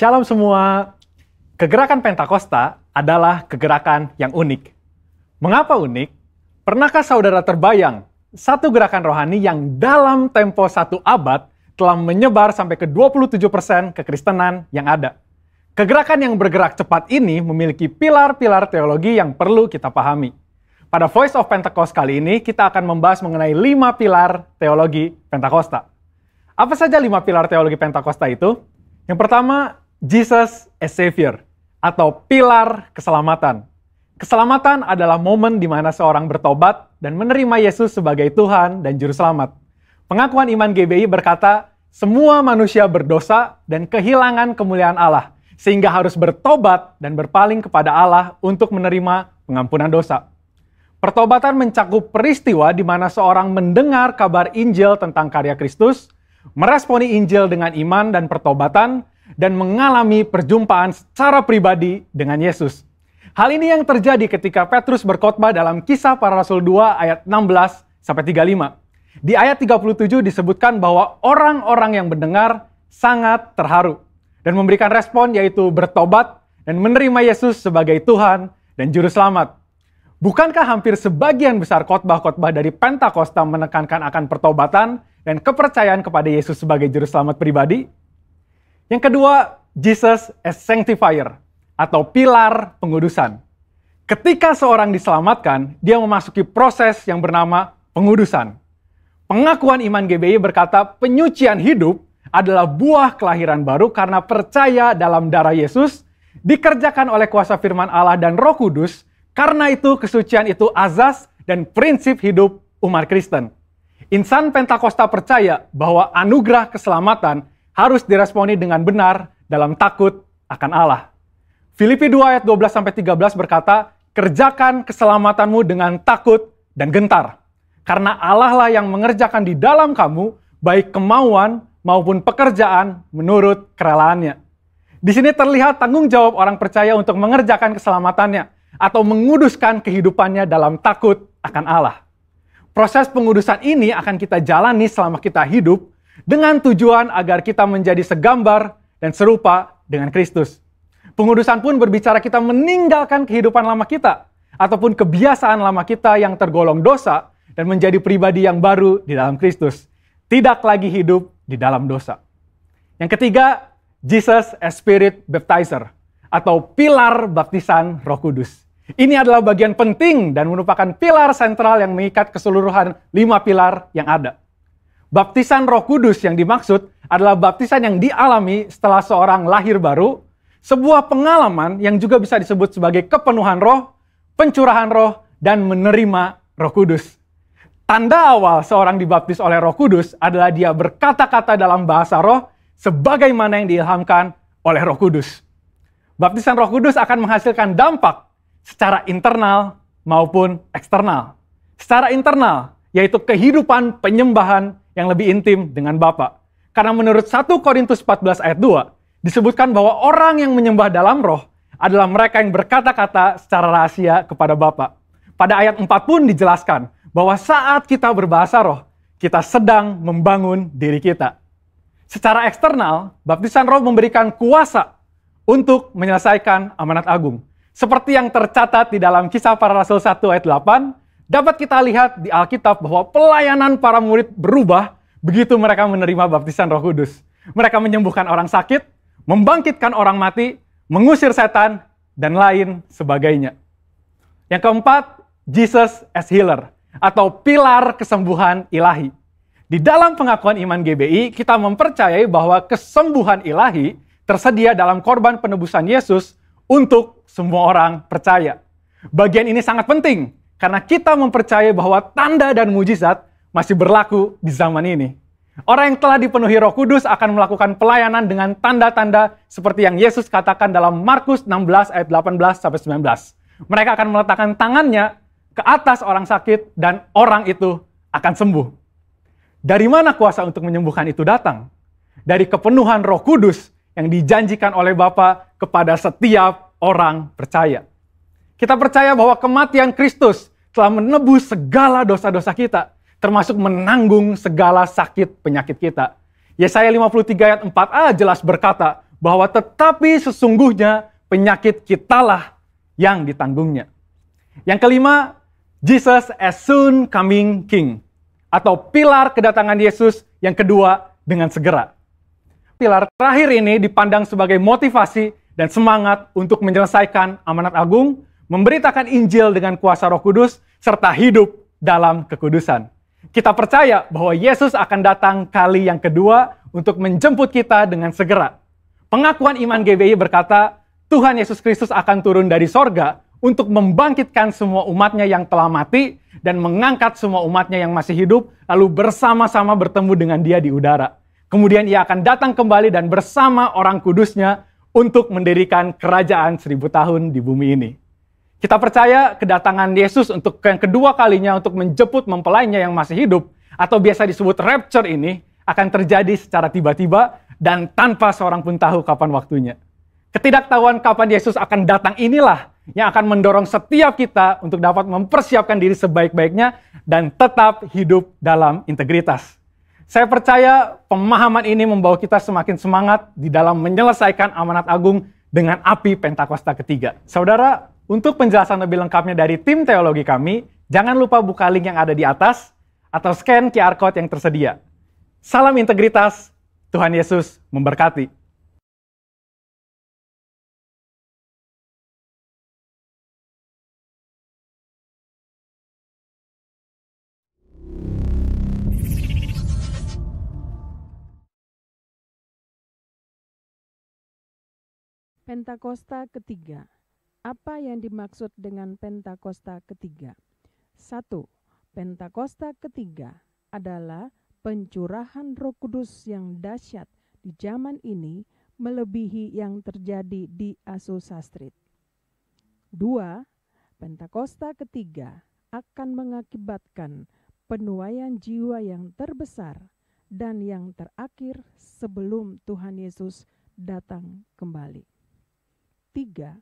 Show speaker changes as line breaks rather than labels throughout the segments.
Shalom semua. Kegerakan Pentakosta adalah kegerakan yang unik. Mengapa unik? Pernahkah saudara terbayang satu gerakan rohani yang dalam tempo 1 abad telah menyebar sampai ke 27% kekristenan yang ada? Kegerakan yang bergerak cepat ini memiliki pilar-pilar teologi yang perlu kita pahami. Pada Voice of Pentecost kali ini, kita akan membahas mengenai 5 pilar teologi Pentakosta. Apa saja 5 pilar teologi Pentakosta itu? Yang pertama, Jesus as Savior, atau pilar keselamatan. Keselamatan adalah momen di mana seorang bertobat dan menerima Yesus sebagai Tuhan dan Juru Selamat. Pengakuan iman GBI berkata, semua manusia berdosa dan kehilangan kemuliaan Allah, sehingga harus bertobat dan berpaling kepada Allah untuk menerima pengampunan dosa. Pertobatan mencakup peristiwa di mana seorang mendengar kabar Injil tentang karya Kristus, meresponi Injil dengan iman dan pertobatan, dan mengalami perjumpaan secara pribadi dengan Yesus. Hal ini yang terjadi ketika Petrus berkhotbah dalam Kisah Para Rasul 2 ayat 16-35. Di ayat 37 disebutkan bahwa orang-orang yang mendengar sangat terharu dan memberikan respon yaitu bertobat dan menerima Yesus sebagai Tuhan dan Juru Selamat. Bukankah hampir sebagian besar khotbah-khotbah dari Pentakosta menekankan akan pertobatan dan kepercayaan kepada Yesus sebagai Juru Selamat pribadi? Yang kedua, Jesus as Sanctifier, atau pilar pengudusan. Ketika seorang diselamatkan, dia memasuki proses yang bernama pengudusan. Pengakuan iman GBI berkata penyucian hidup adalah buah kelahiran baru karena percaya dalam darah Yesus, dikerjakan oleh kuasa firman Allah dan Roh Kudus, karena itu kesucian itu azas dan prinsip hidup umat Kristen. Insan Pentakosta percaya bahwa anugerah keselamatan harus diresponi dengan benar dalam takut akan Allah. Filipi 2 ayat 12-13 berkata, kerjakan keselamatanmu dengan takut dan gentar. Karena Allah lah yang mengerjakan di dalam kamu, baik kemauan maupun pekerjaan menurut kerelaannya. Di sini terlihat tanggung jawab orang percaya untuk mengerjakan keselamatannya, atau menguduskan kehidupannya dalam takut akan Allah. Proses pengudusan ini akan kita jalani selama kita hidup, dengan tujuan agar kita menjadi segambar dan serupa dengan Kristus. Pengudusan pun berbicara kita meninggalkan kehidupan lama kita, ataupun kebiasaan lama kita yang tergolong dosa, dan menjadi pribadi yang baru di dalam Kristus. Tidak lagi hidup di dalam dosa. Yang ketiga, Jesus as Spirit Baptizer, atau pilar baptisan Roh Kudus. Ini adalah bagian penting dan merupakan pilar sentral yang mengikat keseluruhan 5 pilar yang ada. Baptisan Roh Kudus yang dimaksud adalah baptisan yang dialami setelah seorang lahir baru, sebuah pengalaman yang juga bisa disebut sebagai kepenuhan roh, pencurahan roh, dan menerima Roh Kudus. Tanda awal seorang dibaptis oleh Roh Kudus adalah dia berkata-kata dalam bahasa roh sebagaimana yang diilhamkan oleh Roh Kudus. Baptisan Roh Kudus akan menghasilkan dampak secara internal maupun eksternal. Secara internal, yaitu kehidupan penyembahan yang lebih intim dengan Bapa. Karena menurut 1 Korintus 14 ayat 2, disebutkan bahwa orang yang menyembah dalam roh adalah mereka yang berkata-kata secara rahasia kepada Bapa. Pada ayat 4 pun dijelaskan bahwa saat kita berbahasa roh, kita sedang membangun diri kita. Secara eksternal, baptisan roh memberikan kuasa untuk menyelesaikan amanat agung. Seperti yang tercatat di dalam Kisah Para Rasul 1 ayat 8, dapat kita lihat di Alkitab bahwa pelayanan para murid berubah begitu mereka menerima baptisan Roh Kudus. Mereka menyembuhkan orang sakit, membangkitkan orang mati, mengusir setan, dan lain sebagainya. Yang keempat, Jesus as Healer, atau pilar kesembuhan ilahi. Di dalam pengakuan iman GBI, kita mempercayai bahwa kesembuhan ilahi tersedia dalam korban penebusan Yesus untuk semua orang percaya. Bagian ini sangat penting, karena kita mempercayai bahwa tanda dan mujizat masih berlaku di zaman ini. Orang yang telah dipenuhi Roh Kudus akan melakukan pelayanan dengan tanda-tanda seperti yang Yesus katakan dalam Markus 16 ayat 18-19. Mereka akan meletakkan tangannya ke atas orang sakit dan orang itu akan sembuh. Dari mana kuasa untuk menyembuhkan itu datang? Dari kepenuhan Roh Kudus yang dijanjikan oleh Bapa kepada setiap orang percaya. Kita percaya bahwa kematian Kristus telah menebus segala dosa-dosa kita, termasuk menanggung segala sakit penyakit kita. Yesaya 53 ayat 4a jelas berkata bahwa tetapi sesungguhnya penyakit kitalah yang ditanggungnya. Yang kelima, Jesus as soon coming King, atau pilar kedatangan Yesus yang kedua dengan segera. Pilar terakhir ini dipandang sebagai motivasi dan semangat untuk menyelesaikan amanat agung, memberitakan Injil dengan kuasa Roh Kudus, serta hidup dalam kekudusan. Kita percaya bahwa Yesus akan datang kali yang kedua untuk menjemput kita dengan segera. Pengakuan iman GBI berkata, Tuhan Yesus Kristus akan turun dari sorga untuk membangkitkan semua umatnya yang telah mati dan mengangkat semua umatnya yang masih hidup, lalu bersama-sama bertemu dengan Dia di udara. Kemudian Ia akan datang kembali dan bersama orang kudusnya untuk mendirikan kerajaan 1000 tahun di bumi ini. Kita percaya kedatangan Yesus untuk yang kedua kalinya untuk menjemput mempelainya yang masih hidup, atau biasa disebut rapture ini, akan terjadi secara tiba-tiba dan tanpa seorang pun tahu kapan waktunya. Ketidaktahuan kapan Yesus akan datang inilah yang akan mendorong setiap kita untuk dapat mempersiapkan diri sebaik-baiknya dan tetap hidup dalam integritas. Saya percaya pemahaman ini membawa kita semakin semangat di dalam menyelesaikan amanat agung dengan api Pentakosta ketiga. Saudara, untuk penjelasan lebih lengkapnya dari tim teologi kami, jangan lupa buka link yang ada di atas atau scan QR Code yang tersedia. Salam integritas, Tuhan Yesus memberkati.
Pentakosta ketiga. Apa yang dimaksud dengan Pentakosta ketiga? 1. Pentakosta ketiga adalah pencurahan Roh Kudus yang dahsyat di zaman ini melebihi yang terjadi di Asusastrit. 2. Pentakosta ketiga akan mengakibatkan penuaian jiwa yang terbesar dan yang terakhir sebelum Tuhan Yesus datang kembali. 3.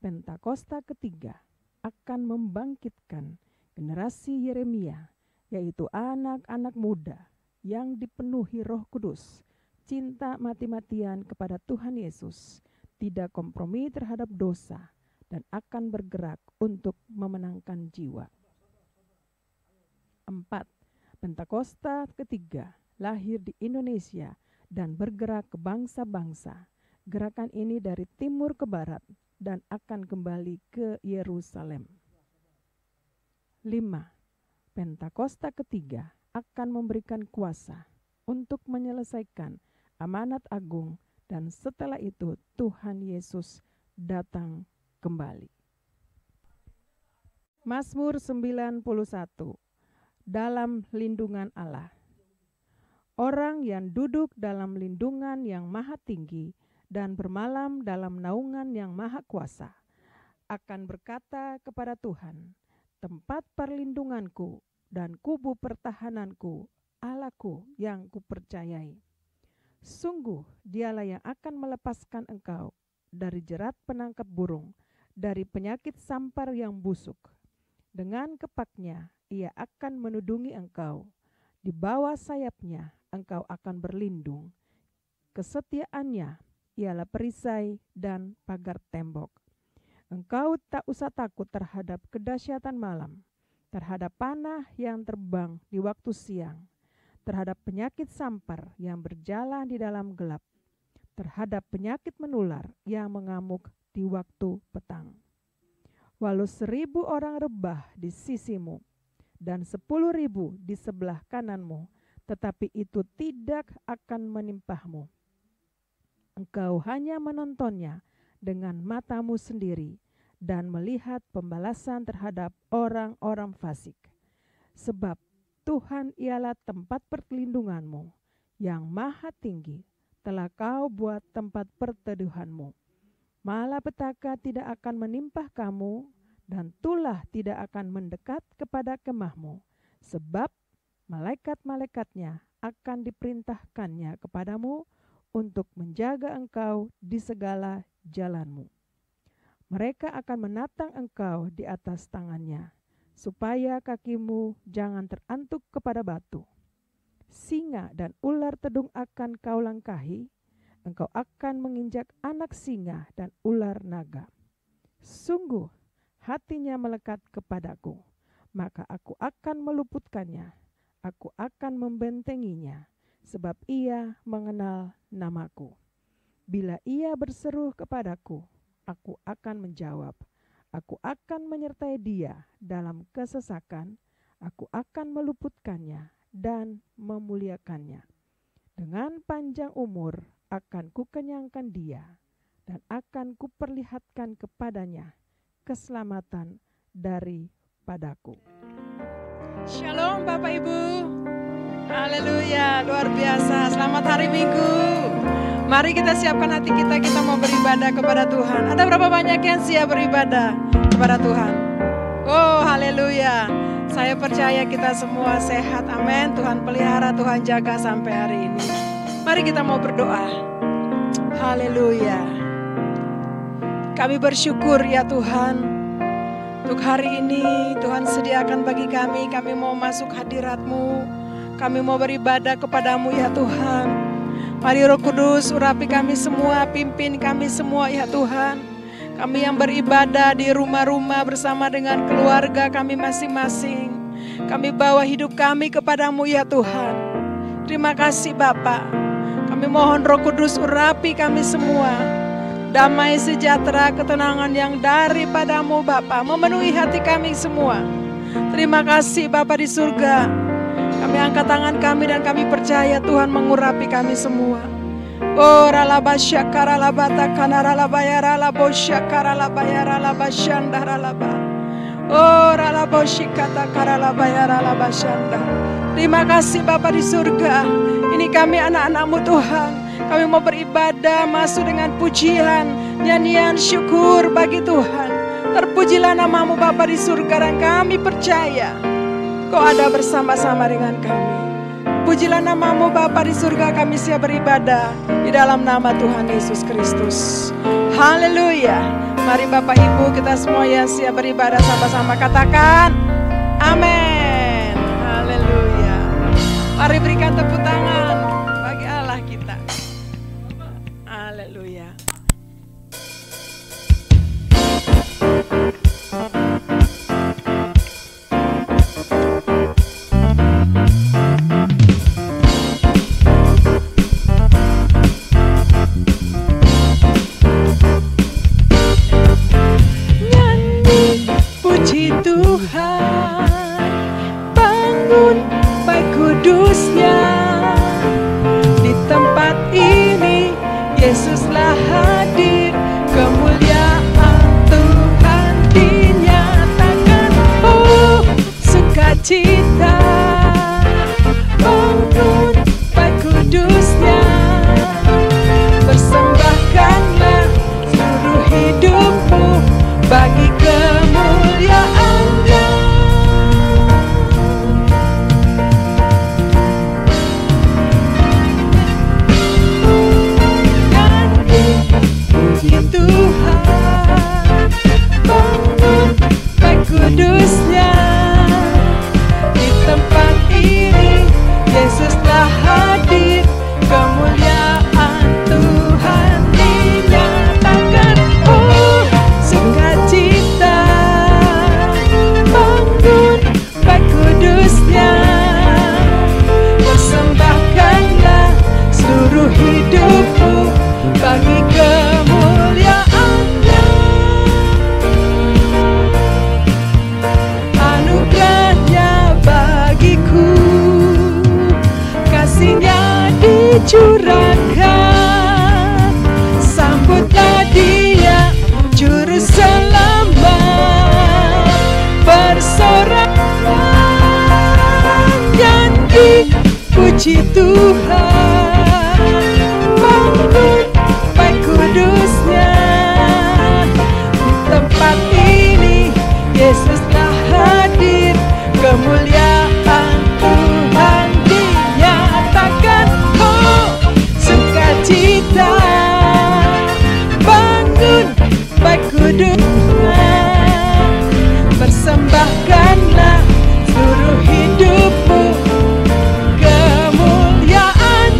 Pentakosta ketiga akan membangkitkan generasi Yeremia, yaitu anak-anak muda yang dipenuhi Roh Kudus, cinta mati-matian kepada Tuhan Yesus, tidak kompromi terhadap dosa, dan akan bergerak untuk memenangkan jiwa. 4. Pentakosta ketiga lahir di Indonesia dan bergerak ke bangsa-bangsa. Gerakan ini dari timur ke barat dan akan kembali ke Yerusalem. 5. Pentakosta ketiga akan memberikan kuasa untuk menyelesaikan amanat agung dan setelah itu Tuhan Yesus datang kembali. Mazmur 91. Dalam lindungan Allah. Orang yang duduk dalam lindungan yang maha tinggi dan bermalam dalam naungan yang maha kuasa akan berkata kepada Tuhan, tempat perlindunganku dan kubu pertahananku, Allahku yang kupercayai. Sungguh dialah yang akan melepaskan engkau dari jerat penangkap burung, dari penyakit sampar yang busuk. Dengan kepaknya ia akan menudungi engkau, di bawah sayapnya engkau akan berlindung. Kesetiaannya ialah perisai dan pagar tembok. Engkau tak usah takut terhadap kedahsyatan malam, terhadap panah yang terbang di waktu siang, terhadap penyakit sampar yang berjalan di dalam gelap, terhadap penyakit menular yang mengamuk di waktu petang. Walau 1000 orang rebah di sisimu dan 10.000 di sebelah kananmu, tetapi itu tidak akan menimpahmu. Engkau hanya menontonnya dengan matamu sendiri dan melihat pembalasan terhadap orang-orang fasik. Sebab Tuhan ialah tempat perlindunganmu, yang maha tinggi telah kau buat tempat perteduhanmu. Malapetaka tidak akan menimpa kamu, dan tulah tidak akan mendekat kepada kemahmu, sebab malaikat-malaikatnya akan diperintahkannya kepadamu untuk menjaga engkau di segala jalanmu. Mereka akan menatang engkau di atas tangannya, supaya kakimu jangan terantuk kepada batu. Singa dan ular tedung akan kau langkahi, engkau akan menginjak anak singa dan ular naga. Sungguh, hatinya melekat kepadaku, maka aku akan meluputkannya, aku akan membentenginya, sebab ia mengenal namaku. Bila ia berseru kepadaku, aku akan menjawab. Aku akan menyertai dia dalam kesesakan, aku akan meluputkannya dan memuliakannya. Dengan panjang umur akan kukenyangkan dia, dan akan kuperlihatkan kepadanya keselamatan daripadaku.
Shalom Bapak Ibu. Haleluya, luar biasa. Selamat hari Minggu. Mari kita siapkan hati kita mau beribadah kepada Tuhan. Ada berapa banyak yang siap beribadah kepada Tuhan? Oh, haleluya. Saya percaya kita semua sehat, amin. Tuhan pelihara, Tuhan jaga sampai hari ini. Mari kita mau berdoa. Haleluya. Kami bersyukur ya Tuhan. Untuk hari ini Tuhan sediakan bagi kami mau masuk hadirat-Mu. Kami mau beribadah kepadamu ya Tuhan. Mari Roh Kudus urapi kami semua, pimpin kami semua ya Tuhan. Kami yang beribadah di rumah-rumah bersama dengan keluarga kami masing-masing. Kami bawa hidup kami kepadamu ya Tuhan. Terima kasih Bapa. Kami mohon Roh Kudus urapi kami semua. Damai sejahtera ketenangan yang daripadamu Bapa memenuhi hati kami semua. Terima kasih Bapa di surga. Kami angkat tangan kami dan kami percaya Tuhan mengurapi kami semua. Oh ralaba syakara labata kanara labayara labo syakara labayara labasyandara laba. Oh ralabo syikata kara labayara labasyanda. Terima kasih Bapa di surga. Ini kami anak-anak-Mu Tuhan. Kami mau beribadah masuk dengan pujian, nyanyian syukur bagi Tuhan. Terpujilah nama-Mu Bapa di surga dan kami percaya Kau ada bersama-sama dengan kami. Pujilah nama-Mu Bapa di surga, kami siap beribadah di dalam nama Tuhan Yesus Kristus. Haleluya. Mari Bapak Ibu kita semua yang siap beribadah sama-sama katakan amin. Haleluya. Mari berikan tepuk tangan bagi Allah kita. Haleluya. Puji Tuhan, bangun baik kudusnya. Di tempat ini Yesus telah hadir, kemuliaan Tuhan dinyatakan. Oh sukacita, bangun baik kudusnya. Persembahkanlah seluruh hidupmu, kemuliaan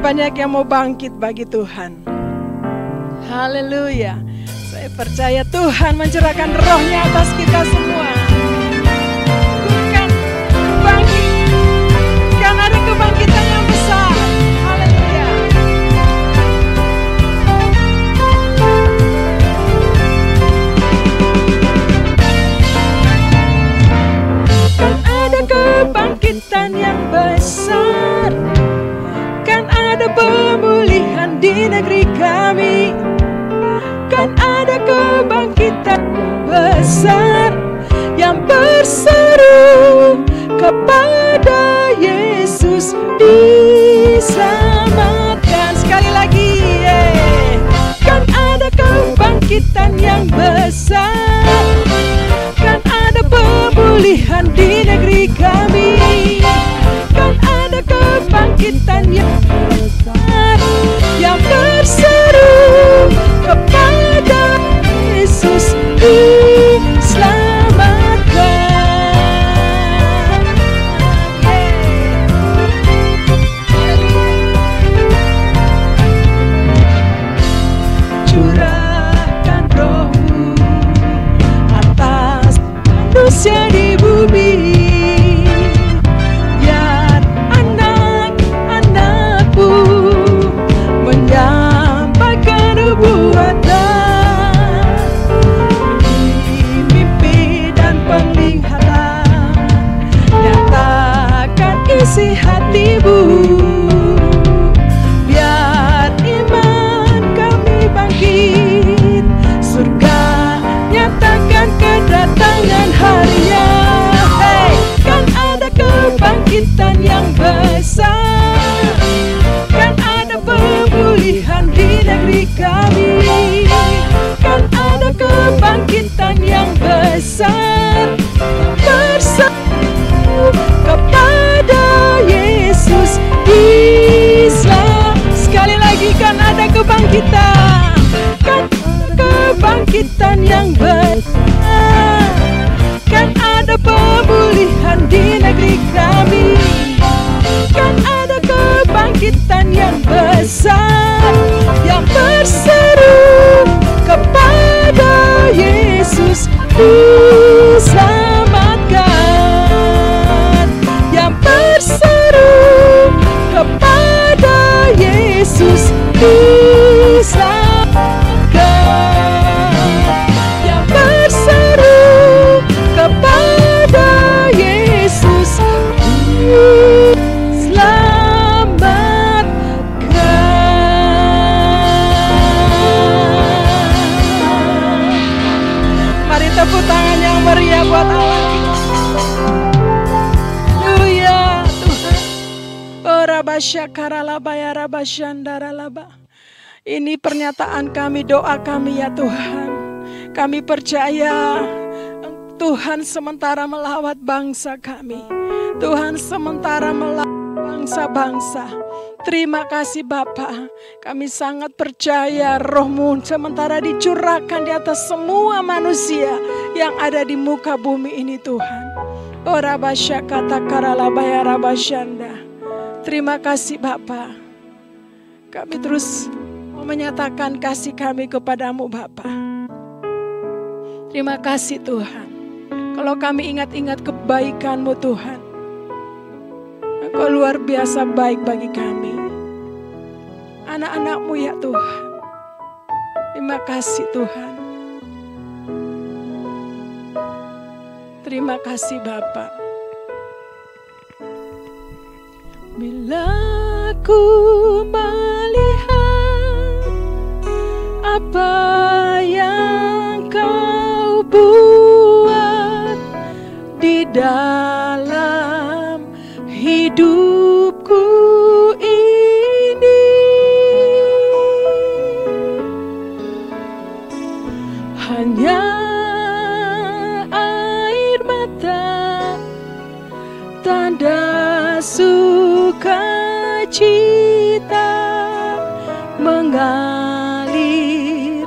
banyak yang mau bangkit bagi Tuhan? Haleluya. Saya percaya Tuhan mencurahkan rohnya atas kita semua. Bukan bangkit, kan ada kebangkitan yang besar. Haleluya. Kan ada kebangkitan yang besar, kan ada pemulihan di negeri kami, kan ada kebangkitan besar yang berseru kepada Yesus diselamatkan. Sekali lagi, kan ada kebangkitan yang besar, kan ada pemulihan di negeri kami, kan ada kebangkitan yang besar yang berseru kepada Yesus diselamatkan. Curahkan roh-Mu atas manusia di bumi, biar anak-anak-Mu menyampaikan nubuatan, mimpi dan penglihatan, nyatakan isi hati-Mu, biar iman kami bangkit, surga nyatakan kedatangan harinya. Hey, kan ada kebangkitan yang besar, kan ada pemulihan di negeri kami, kan ada kebangkitan yang besar berseru kepada Yesus Islam. Sekali lagi, kan ada kebangkitan, kan kebangkitan yang besar, kan ada pemulihan di negeri kami, kan ada kebangkitan yang besar yang berseru kepada Yesus diselamatkan, yang berseru kepada Yesus diselamatkan, yang berseru kepada Yesus diselamatkan. Mari tepuk tangan yang meriah buat Allah kita. Haleluya Tuhan. Ora basyakaralaba ya rabasyandaralaba. Ini pernyataan kami, doa kami ya Tuhan. Kami percaya Tuhan sementara melawat bangsa kami. Tuhan sementara melawat bangsa-bangsa. Terima kasih Bapa. Kami sangat percaya Roh-Mu sementara dicurahkan di atas semua manusia yang ada di muka bumi ini Tuhan. Ora basyakata karalabaya rabasyanda. Terima kasih Bapa. Kami terus menyatakan kasih kami kepadamu Bapa. Terima kasih Tuhan. Kalau kami ingat-ingat kebaikan-Mu Tuhan, Engkau luar biasa baik bagi kami. Anak-anak-Mu ya Tuhan. Terima kasih Tuhan. Terima kasih Bapa. Bila ku melihat apa yang Kau buat di dalam hidupku ini, hanya air mata, tanda sukacita mengalir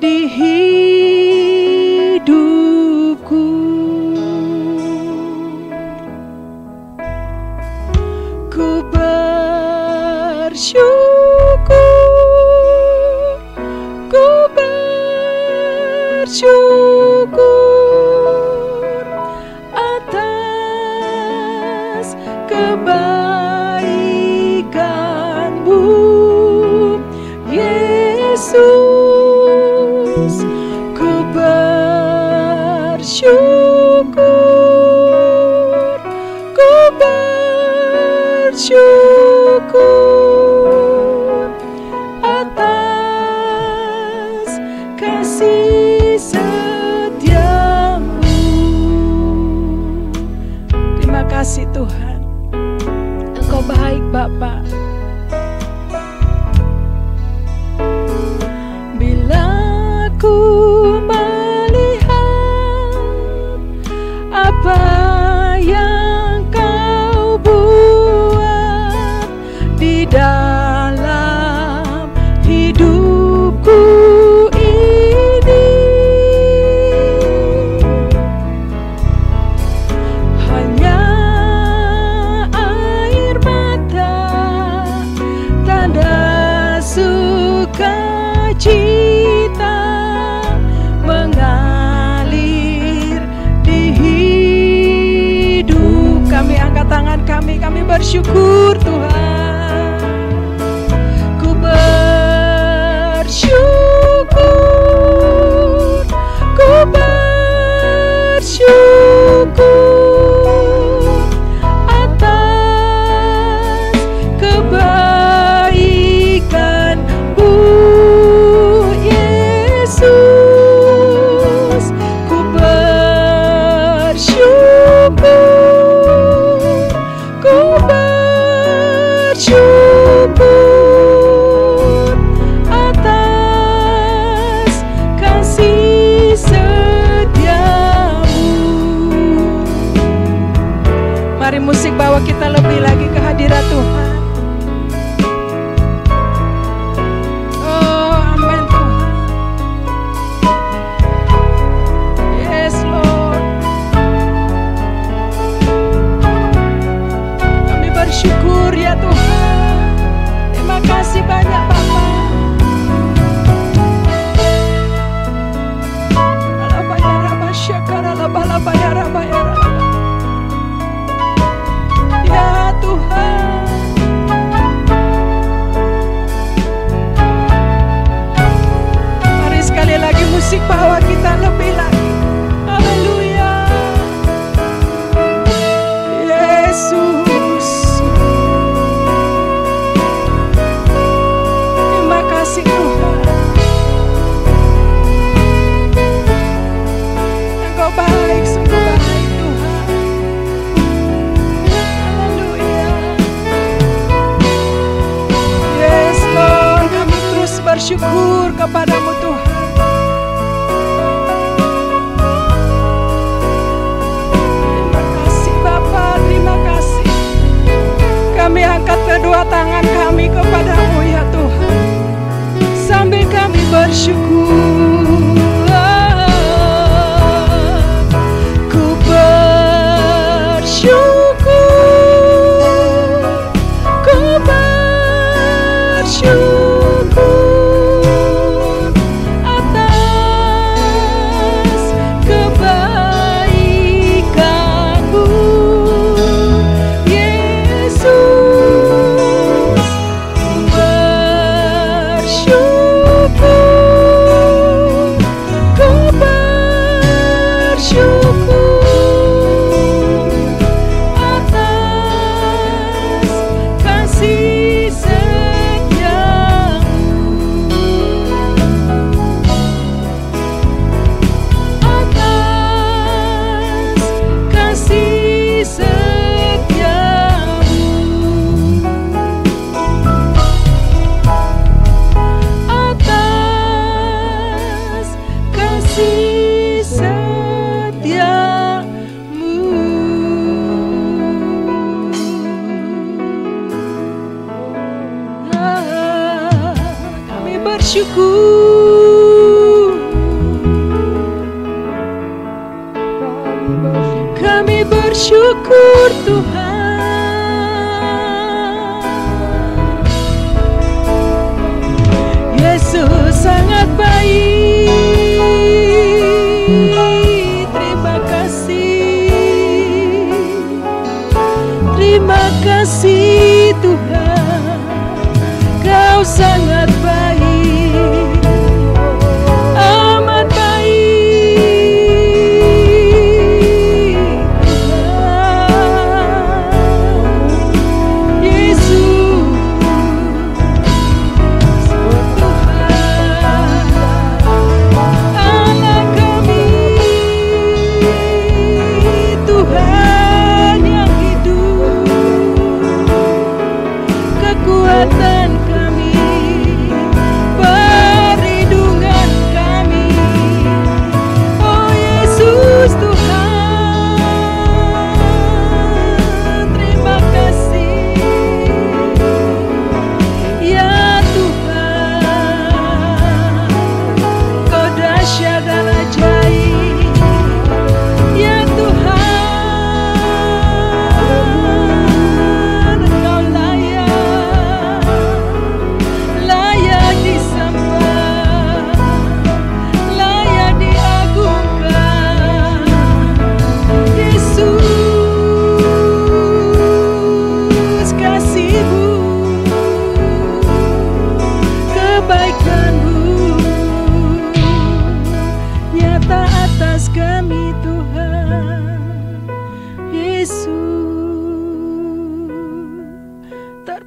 di hidupku. Ku bersyukur bersyukur, ku bersyukur atas kasih setiamu. Terima kasih Tuhan, Engkau baik Bapa. Bila ku melihat apa yang Kau buat di dalam hidupku ini, hanya air mata, tanda sukacita mengalir di hidup kami. Angkat tangan kami bersyukur Tuhan. Ku bersyukur, ku bersyukur atas kebaikan-Mu Yesus. Ku bersyukur, ku bersyukur atas kasih setiamu. Mari musik bawa kita lebih lagi ke hadirat Tuhan. Oh, amin Tuhan. Yes Lord. Kami bersyukur ya Tuhan. Terima kasih banyak Bapa. Ya Tuhan, mari sekali lagi musik bawa kita lebih lagi. Haleluya, Yesus. Terima kasih Tuhan. Engkau baik, sungguh baik Tuhan. Haleluya. Yes Lord, kami terus bersyukur kepadamu Tuhan. Terima kasih Bapa, terima kasih. Kami angkat kedua tangan kami kepadamu ya Tuhan, sambil kami bersyukur. Syukur atas kebaikan-Mu Yesus. Bersyukur, ku bersyukur atas kasih bersyukur. Kami bersyukur Tuhan. Yesus sangat baik. Terima kasih. Terima kasih Tuhan. Kau sangat baik. Amat baik.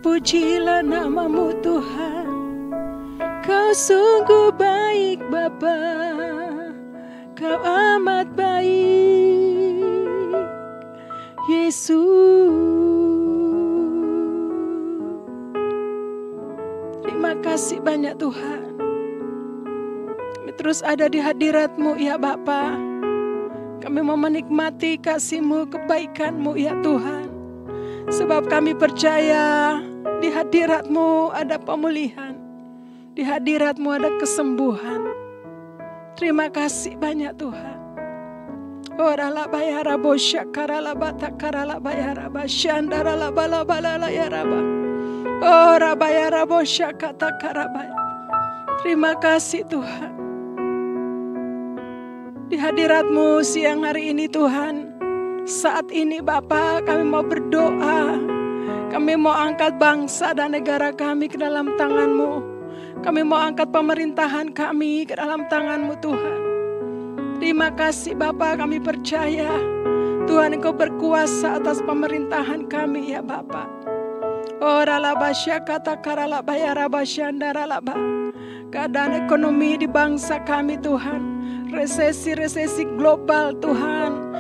terpujilah namamu Tuhan. Kau sungguh baik Bapa, Kau amat baik Yesus. Terima kasih banyak Tuhan. Kami terus ada di hadirat-Mu ya Bapa. Kami mau menikmati kasih-Mu, kebaikan-Mu ya Tuhan. Sebab kami percaya di hadirat-Mu ada pemulihan. Di hadirat-Mu ada kesembuhan. Terima kasih banyak Tuhan. Orala bayara bosya karala bata karala bayara basyandara la bala bala la ya raba. Ora bayara bosya kata karabaya. Terima kasih Tuhan. Di hadirat-Mu siang hari ini Tuhan. Saat ini Bapa kami mau berdoa. Kami mau angkat bangsa dan negara kami ke dalam tangan-Mu. Kami mau angkat pemerintahan kami ke dalam tangan-Mu Tuhan. Terima kasih Bapa, kami percaya Tuhan Engkau berkuasa atas pemerintahan kami ya Bapa. Ora labasya kata karala bayara basyandara laba. Keadaan ekonomi di bangsa kami Tuhan. Resesi global Tuhan.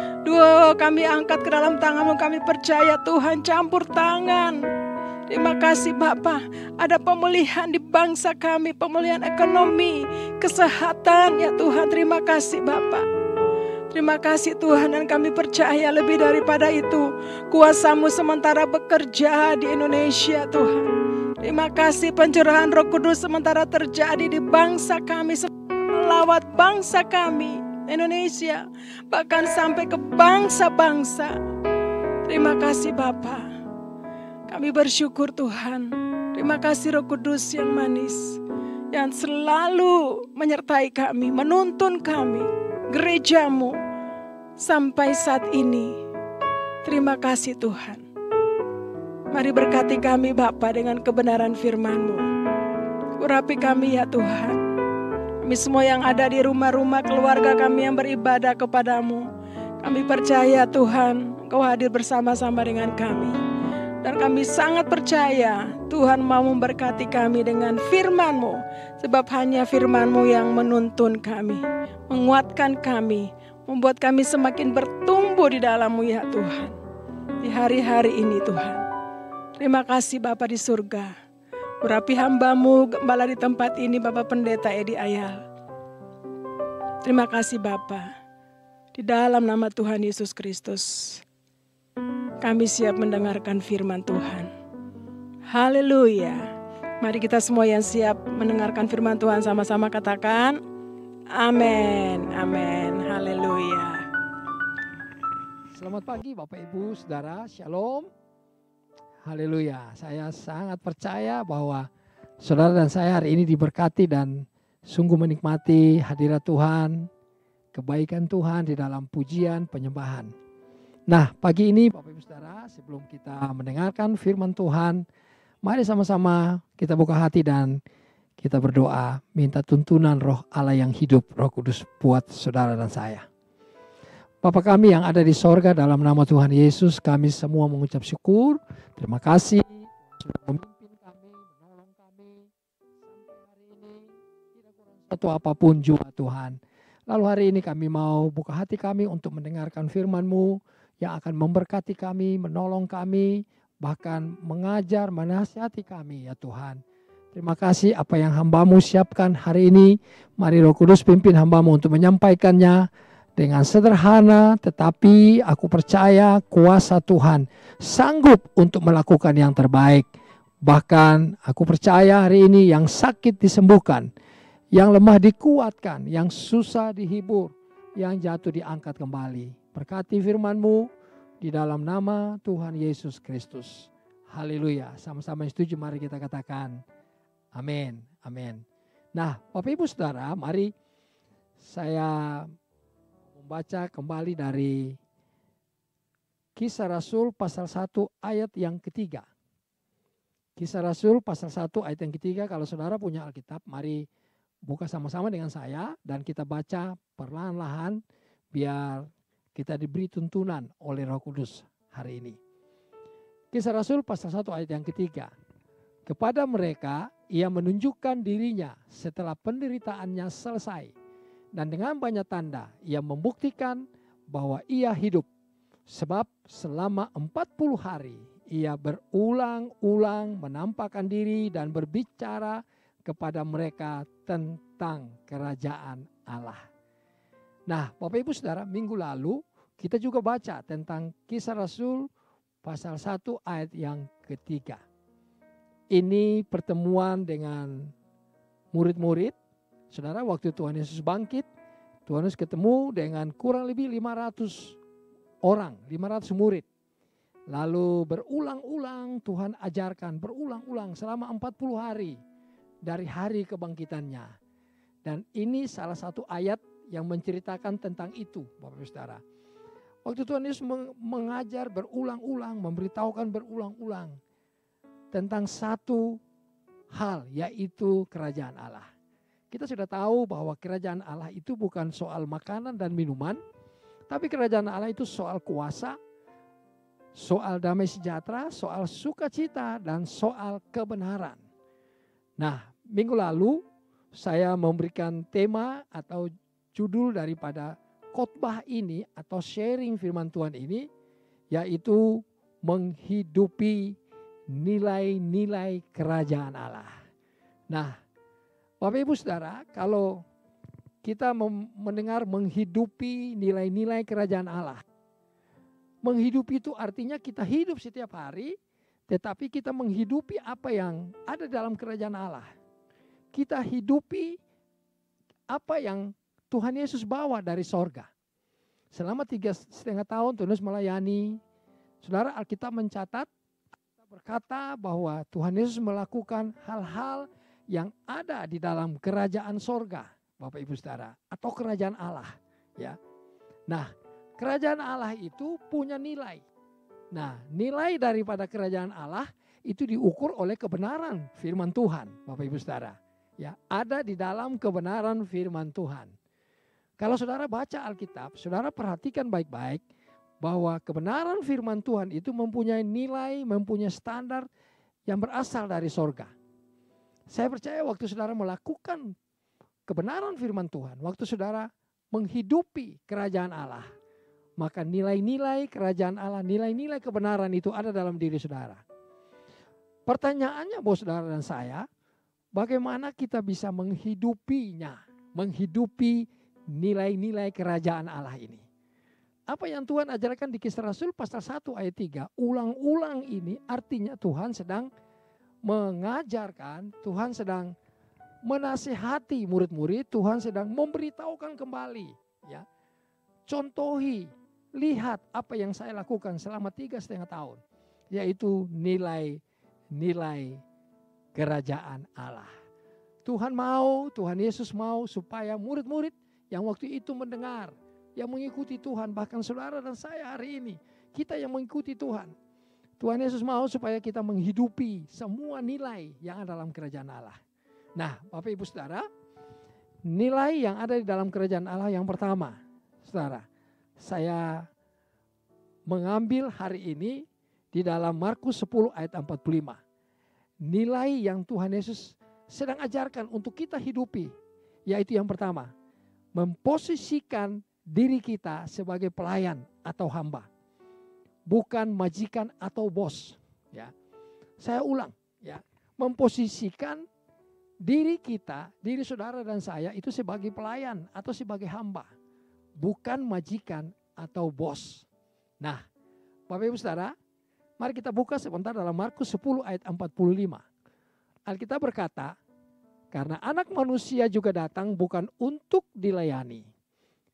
Kami angkat ke dalam tangan-Mu, kami percaya Tuhan campur tangan. Terima kasih Bapa, ada pemulihan di bangsa kami, pemulihan ekonomi, kesehatan ya Tuhan. Terima kasih Bapa. Terima kasih Tuhan, dan kami percaya lebih daripada itu, kuasa-Mu sementara bekerja di Indonesia Tuhan. Terima kasih pencurahan Roh Kudus sementara terjadi di bangsa kami, melawat bangsa kami Indonesia, bahkan sampai ke bangsa-bangsa. Terima kasih Bapa. Kami bersyukur Tuhan. Terima kasih Roh Kudus yang manis, yang selalu menyertai kami, menuntun kami, gereja-Mu sampai saat ini. Terima kasih Tuhan. Mari berkati kami Bapa dengan kebenaran firman-Mu. Urapi kami ya Tuhan. Kami semua yang ada di rumah-rumah, keluarga kami yang beribadah kepada-Mu. Kami percaya Tuhan, Engkau hadir bersama-sama dengan kami. Dan kami sangat percaya Tuhan mau memberkati kami dengan firman-Mu. Sebab hanya firman-Mu yang menuntun kami, menguatkan kami, membuat kami semakin bertumbuh di dalam-Mu ya Tuhan. Di hari-hari ini Tuhan. Terima kasih Bapa di surga. Urapi hamba-Mu gembala di tempat ini Bapak Pendeta Edi Ayal. Terima kasih Bapa. Di dalam nama Tuhan Yesus Kristus. Kami siap mendengarkan firman Tuhan. Haleluya. Mari kita semua yang siap mendengarkan firman Tuhan sama-sama katakan amin. Amin. Haleluya.
Selamat pagi Bapak Ibu Saudara, Shalom. Haleluya. Saya sangat percaya bahwa saudara dan saya hari ini diberkati dan sungguh menikmati hadirat Tuhan, kebaikan Tuhan di dalam pujian penyembahan. Nah, pagi ini Bapak Ibu Saudara, sebelum kita mendengarkan firman Tuhan, mari sama-sama kita buka hati dan kita berdoa, minta tuntunan Roh Allah yang hidup, Roh Kudus buat saudara dan saya. Bapa kami yang ada di sorga, dalam nama Tuhan Yesus, kami semua mengucap syukur. Terima kasih sudah memimpin kami, menolong kami sampai hari ini, tidak kurang satu apapun juga Tuhan. Lalu hari ini kami mau buka hati kami untuk mendengarkan firman-Mu, yang akan memberkati kami, menolong kami, bahkan mengajar, menasihati kami ya Tuhan. Terima kasih apa yang hamba-Mu siapkan hari ini. Mari Roh Kudus pimpin hamba-Mu untuk menyampaikannya dengan sederhana, tetapi aku percaya kuasa Tuhan sanggup untuk melakukan yang terbaik. Bahkan aku percaya hari ini yang sakit disembuhkan, yang lemah dikuatkan, yang susah dihibur, yang jatuh diangkat kembali. Berkati firman-Mu di dalam nama Tuhan Yesus Kristus. Haleluya. Sama-sama setuju, mari kita katakan amin. Amin. Nah, Bapak Ibu Saudara, mari saya membaca kembali dari Kisah Rasul pasal 1 ayat yang ketiga. Kisah Rasul pasal 1 ayat yang ketiga. Kalau saudara punya Alkitab, mari buka sama-sama dengan saya dan kita baca perlahan-lahan biar kita diberi tuntunan oleh Roh Kudus hari ini. Kisah Rasul pasal 1 ayat yang ketiga. Kepada mereka ia menunjukkan dirinya setelah penderitaannya selesai. Dan dengan banyak tanda ia membuktikan bahwa ia hidup. Sebab selama 40 hari ia berulang-ulang menampakkan diri dan berbicara kepada mereka tentang kerajaan Allah. Nah, Bapak Ibu Saudara, minggu lalu kita juga baca tentang Kisah Rasul pasal 1 ayat yang ketiga. Ini pertemuan dengan murid-murid. Saudara, waktu Tuhan Yesus bangkit, Tuhan Yesus ketemu dengan kurang lebih 500 orang, 500 murid. Lalu berulang-ulang Tuhan ajarkan, berulang-ulang selama 40 hari dari hari kebangkitannya. Dan ini salah satu ayat yang menceritakan tentang itu, Bapak Ibu Saudara. Waktu Tuhan Yesus mengajar berulang-ulang, memberitahukan berulang-ulang tentang satu hal, yaitu kerajaan Allah. Kita sudah tahu bahwa kerajaan Allah itu bukan soal makanan dan minuman, tapi kerajaan Allah itu soal kuasa, soal damai sejahtera, soal sukacita, dan soal kebenaran. Nah, minggu lalu saya memberikan tema atau judul daripada khotbah ini atau sharing firman Tuhan ini, yaitu menghidupi nilai-nilai kerajaan Allah. Nah, Bapak Ibu Saudara, kalau kita mendengar menghidupi nilai-nilai kerajaan Allah, menghidupi itu artinya kita hidup setiap hari, tetapi kita menghidupi apa yang ada dalam kerajaan Allah. Kita hidupi apa yang Tuhan Yesus bawa dari sorga. Selama 3,5 tahun Tuhan Yesus melayani. Saudara, Alkitab mencatat, berkata bahwa Tuhan Yesus melakukan hal-hal yang ada di dalam kerajaan sorga, Bapak Ibu Saudara, atau kerajaan Allah. Ya, nah, kerajaan Allah itu punya nilai. Nah, nilai daripada kerajaan Allah itu diukur oleh kebenaran firman Tuhan, Bapak Ibu Saudara. Ya, ada di dalam kebenaran firman Tuhan. Kalau saudara baca Alkitab, saudara perhatikan baik-baik bahwa kebenaran firman Tuhan itu mempunyai nilai, mempunyai standar yang berasal dari sorga. Saya percaya waktu saudara melakukan kebenaran firman Tuhan, waktu saudara menghidupi kerajaan Allah, maka nilai-nilai kerajaan Allah, nilai-nilai kebenaran itu ada dalam diri saudara. Pertanyaannya buat saudara dan saya, bagaimana kita bisa menghidupinya, menghidupi nilai-nilai kerajaan Allah ini? Apa yang Tuhan ajarkan di Kisah Rasul pasal 1 ayat 3, ulang-ulang ini artinya Tuhan sedang mengajarkan, Tuhan sedang menasihati murid-murid, Tuhan sedang memberitahukan kembali, ya. Contohi, lihat apa yang saya lakukan selama 3,5 tahun, yaitu nilai-nilai kerajaan Allah. Tuhan Yesus mau supaya murid-murid yang waktu itu mendengar, yang mengikuti Tuhan, bahkan saudara dan saya hari ini, kita yang mengikuti Tuhan. Tuhan Yesus mau supaya kita menghidupi semua nilai yang ada dalam kerajaan Allah. Nah, Bapak Ibu Saudara, nilai yang ada di dalam kerajaan Allah yang pertama, saudara, saya mengambil hari ini di dalam Markus 10 ayat 45. Nilai yang Tuhan Yesus sedang ajarkan untuk kita hidupi, yaitu yang pertama, memposisikan diri kita sebagai pelayan atau hamba, bukan majikan atau bos. Ya, saya ulang, ya, memposisikan diri kita, diri saudara dan saya itu sebagai pelayan atau sebagai hamba, bukan majikan atau bos. Nah, Bapak Ibu Saudara, mari kita buka sebentar dalam Markus 10 ayat 45. Alkitab berkata, karena anak manusia juga datang bukan untuk dilayani,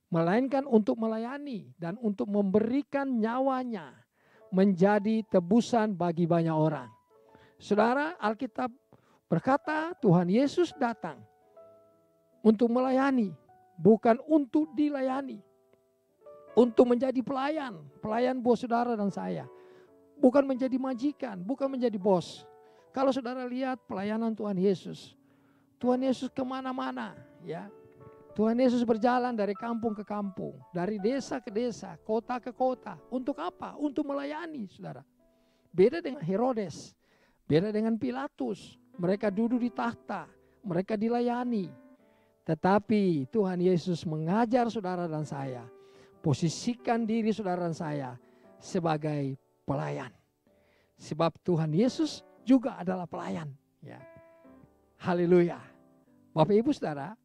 melainkan untuk melayani dan untuk memberikan nyawanya menjadi tebusan bagi banyak orang. Saudara, Alkitab berkata Tuhan Yesus datang untuk melayani, bukan untuk dilayani. Untuk menjadi pelayan buat saudara dan saya. Bukan menjadi majikan, bukan menjadi bos. Kalau saudara lihat pelayanan Tuhan Yesus kemana-mana, ya. Tuhan Yesus berjalan dari kampung ke kampung, dari desa ke desa, kota ke kota. Untuk apa? Untuk melayani, saudara. Beda dengan Herodes. Beda dengan Pilatus. Mereka duduk di takhta, mereka dilayani. Tetapi Tuhan Yesus mengajar saudara dan saya, posisikan diri saudara dan saya sebagai pelayan. Sebab Tuhan Yesus juga adalah pelayan. Ya. Haleluya. Bapak Ibu Saudara,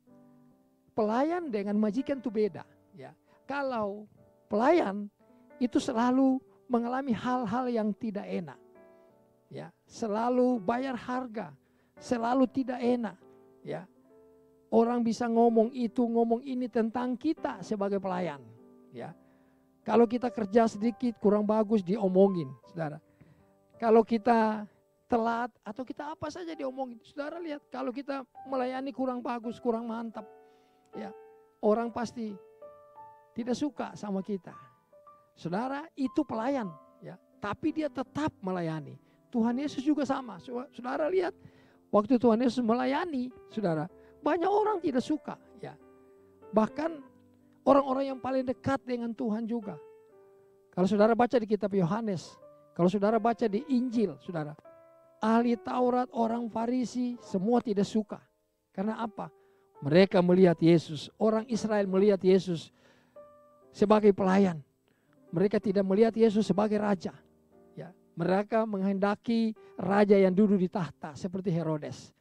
pelayan dengan majikan itu beda. Ya. Kalau pelayan itu selalu mengalami hal-hal yang tidak enak. Ya, selalu bayar harga, selalu tidak enak. Ya. Orang bisa ngomong itu, ngomong ini tentang kita sebagai pelayan. Ya. Kalau kita kerja sedikit kurang bagus diomongin, saudara. Kalau kita telat atau kita apa saja diomongin. Saudara lihat, kalau kita melayani kurang bagus, kurang mantap, ya, orang pasti tidak suka sama kita. Saudara, itu pelayan, ya, tapi dia tetap melayani. Tuhan Yesus juga sama. Saudara lihat, waktu Tuhan Yesus melayani, saudara, banyak orang tidak suka, ya. Bahkan orang-orang yang paling dekat dengan Tuhan juga. Kalau saudara baca di kitab Yohanes, kalau saudara baca di Injil, saudara, ahli Taurat, orang Farisi, semua tidak suka. Karena apa? Mereka melihat Yesus, orang Israel melihat Yesus sebagai pelayan. Mereka tidak melihat Yesus sebagai raja. Ya, mereka menghendaki raja yang duduk di tahta seperti Herodes.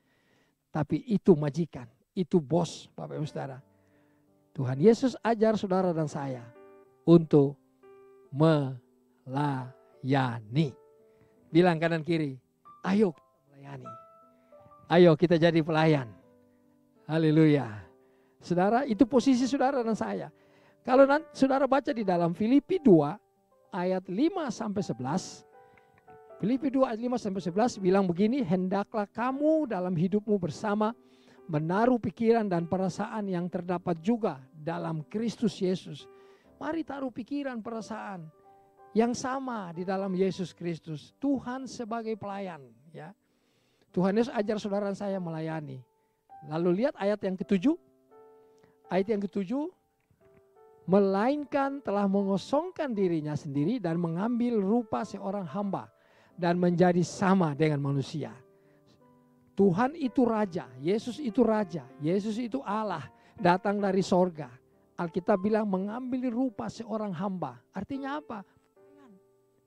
Tapi itu majikan, itu bos, Bapak Ibu Saudara. Tuhan Yesus ajar saudara dan saya untuk melayani. Bilang kanan kiri, ayo kita melayani. Ayo kita jadi pelayan. Haleluya. Saudara, itu posisi saudara dan saya. Kalau nanti saudara baca di dalam Filipi 2 ayat 5-11. Filipi 2 ayat 5-11 bilang begini, hendaklah kamu dalam hidupmu bersama menaruh pikiran dan perasaan yang terdapat juga dalam Kristus Yesus. Mari taruh pikiran, perasaan yang sama di dalam Yesus Kristus. Tuhan sebagai pelayan, ya. Tuhan Yesus ajar saudara dan saya melayani. Lalu lihat ayat yang ke-7. Ayat yang ke-7, melainkan telah mengosongkan dirinya sendiri dan mengambil rupa seorang hamba dan menjadi sama dengan manusia. Tuhan itu raja, Yesus itu raja, Yesus itu Allah, datang dari sorga. Alkitab bilang mengambil rupa seorang hamba. Artinya apa?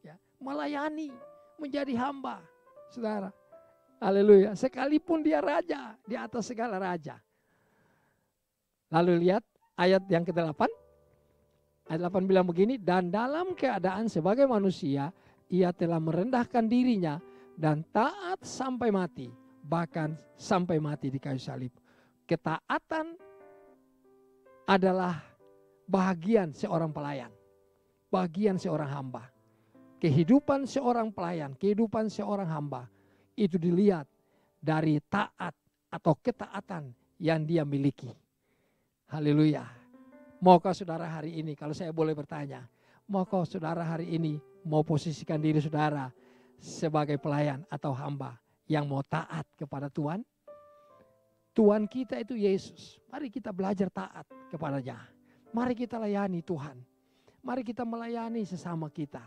Ya, melayani, menjadi hamba. Saudara, haleluya. Sekalipun dia raja, di atas segala raja. Lalu lihat ayat yang ke-8. Ayat 8 bilang begini, dan dalam keadaan sebagai manusia, ia telah merendahkan dirinya dan taat sampai mati, bahkan sampai mati di kayu salib. Ketaatan adalah bagian seorang pelayan, bagian seorang hamba. Kehidupan seorang pelayan, kehidupan seorang hamba, itu dilihat dari taat atau ketaatan yang dia miliki. Haleluya. Maukah saudara hari ini, kalau saya boleh bertanya, maukah saudara hari ini mau posisikan diri saudara sebagai pelayan atau hamba yang mau taat kepada Tuhan? Tuhan kita itu Yesus. Mari kita belajar taat kepadanya. Mari kita layani Tuhan. Mari kita melayani sesama kita.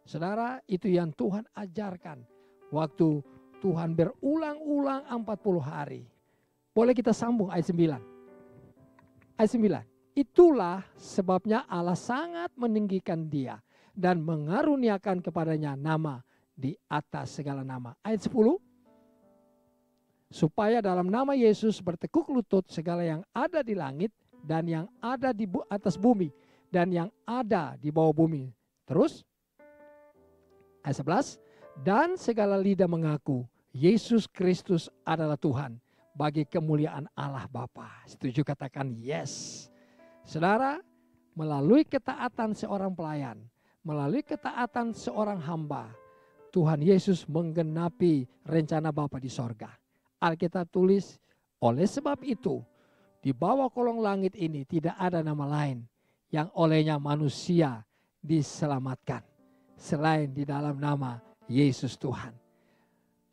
Saudara, itu yang Tuhan ajarkan waktu Tuhan berulang-ulang 40 hari. Boleh kita sambung ayat 9. Ayat 9. Itulah sebabnya Allah sangat meninggikan dia dan mengaruniakan kepadanya nama di atas segala nama. Ayat 10. Supaya dalam nama Yesus bertekuk lutut segala yang ada di langit dan yang ada di atas bumi dan yang ada di bawah bumi. Terus ayat 11. Dan segala lidah mengaku Yesus Kristus adalah Tuhan bagi kemuliaan Allah Bapa. Setuju, katakan yes. Saudara, melalui ketaatan seorang pelayan, melalui ketaatan seorang hamba, Tuhan Yesus menggenapi rencana Bapa di sorga. Alkitab tulis, oleh sebab itu, di bawah kolong langit ini tidak ada nama lain yang olehnya manusia diselamatkan selain di dalam nama Yesus Tuhan.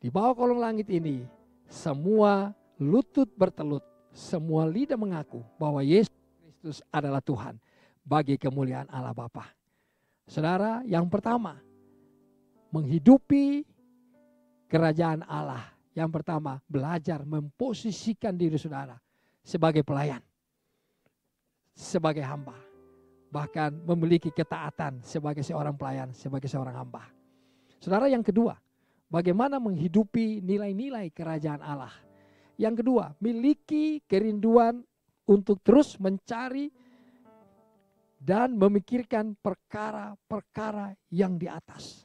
Di bawah kolong langit ini, semua lutut bertelut, semua lidah mengaku bahwa Yesus Kristus adalah Tuhan bagi kemuliaan Allah Bapa. Saudara, yang pertama, menghidupi kerajaan Allah. Yang pertama, belajar memposisikan diri saudara sebagai pelayan, sebagai hamba. Bahkan memiliki ketaatan sebagai seorang pelayan, sebagai seorang hamba. Saudara, yang kedua, bagaimana menghidupi nilai-nilai kerajaan Allah. Yang kedua, miliki kerinduan untuk terus mencari dan memikirkan perkara-perkara yang di atas.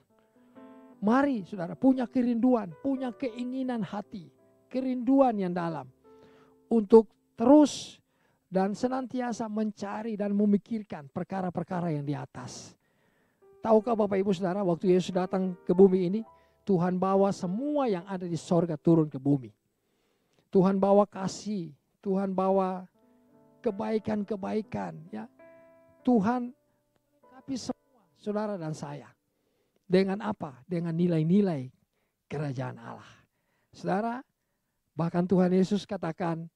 Mari saudara punya kerinduan, punya keinginan hati, kerinduan yang dalam untuk terus dan senantiasa mencari dan memikirkan perkara-perkara yang di atas. Tahukah Bapak Ibu Saudara, waktu Yesus datang ke bumi ini, Tuhan bawa semua yang ada di sorga turun ke bumi. Tuhan bawa kasih, Tuhan bawa kebaikan-kebaikan, ya. Tuhan tapi semua saudara dan saya. Dengan apa? Dengan nilai-nilai kerajaan Allah. Saudara, bahkan Tuhan Yesus katakan,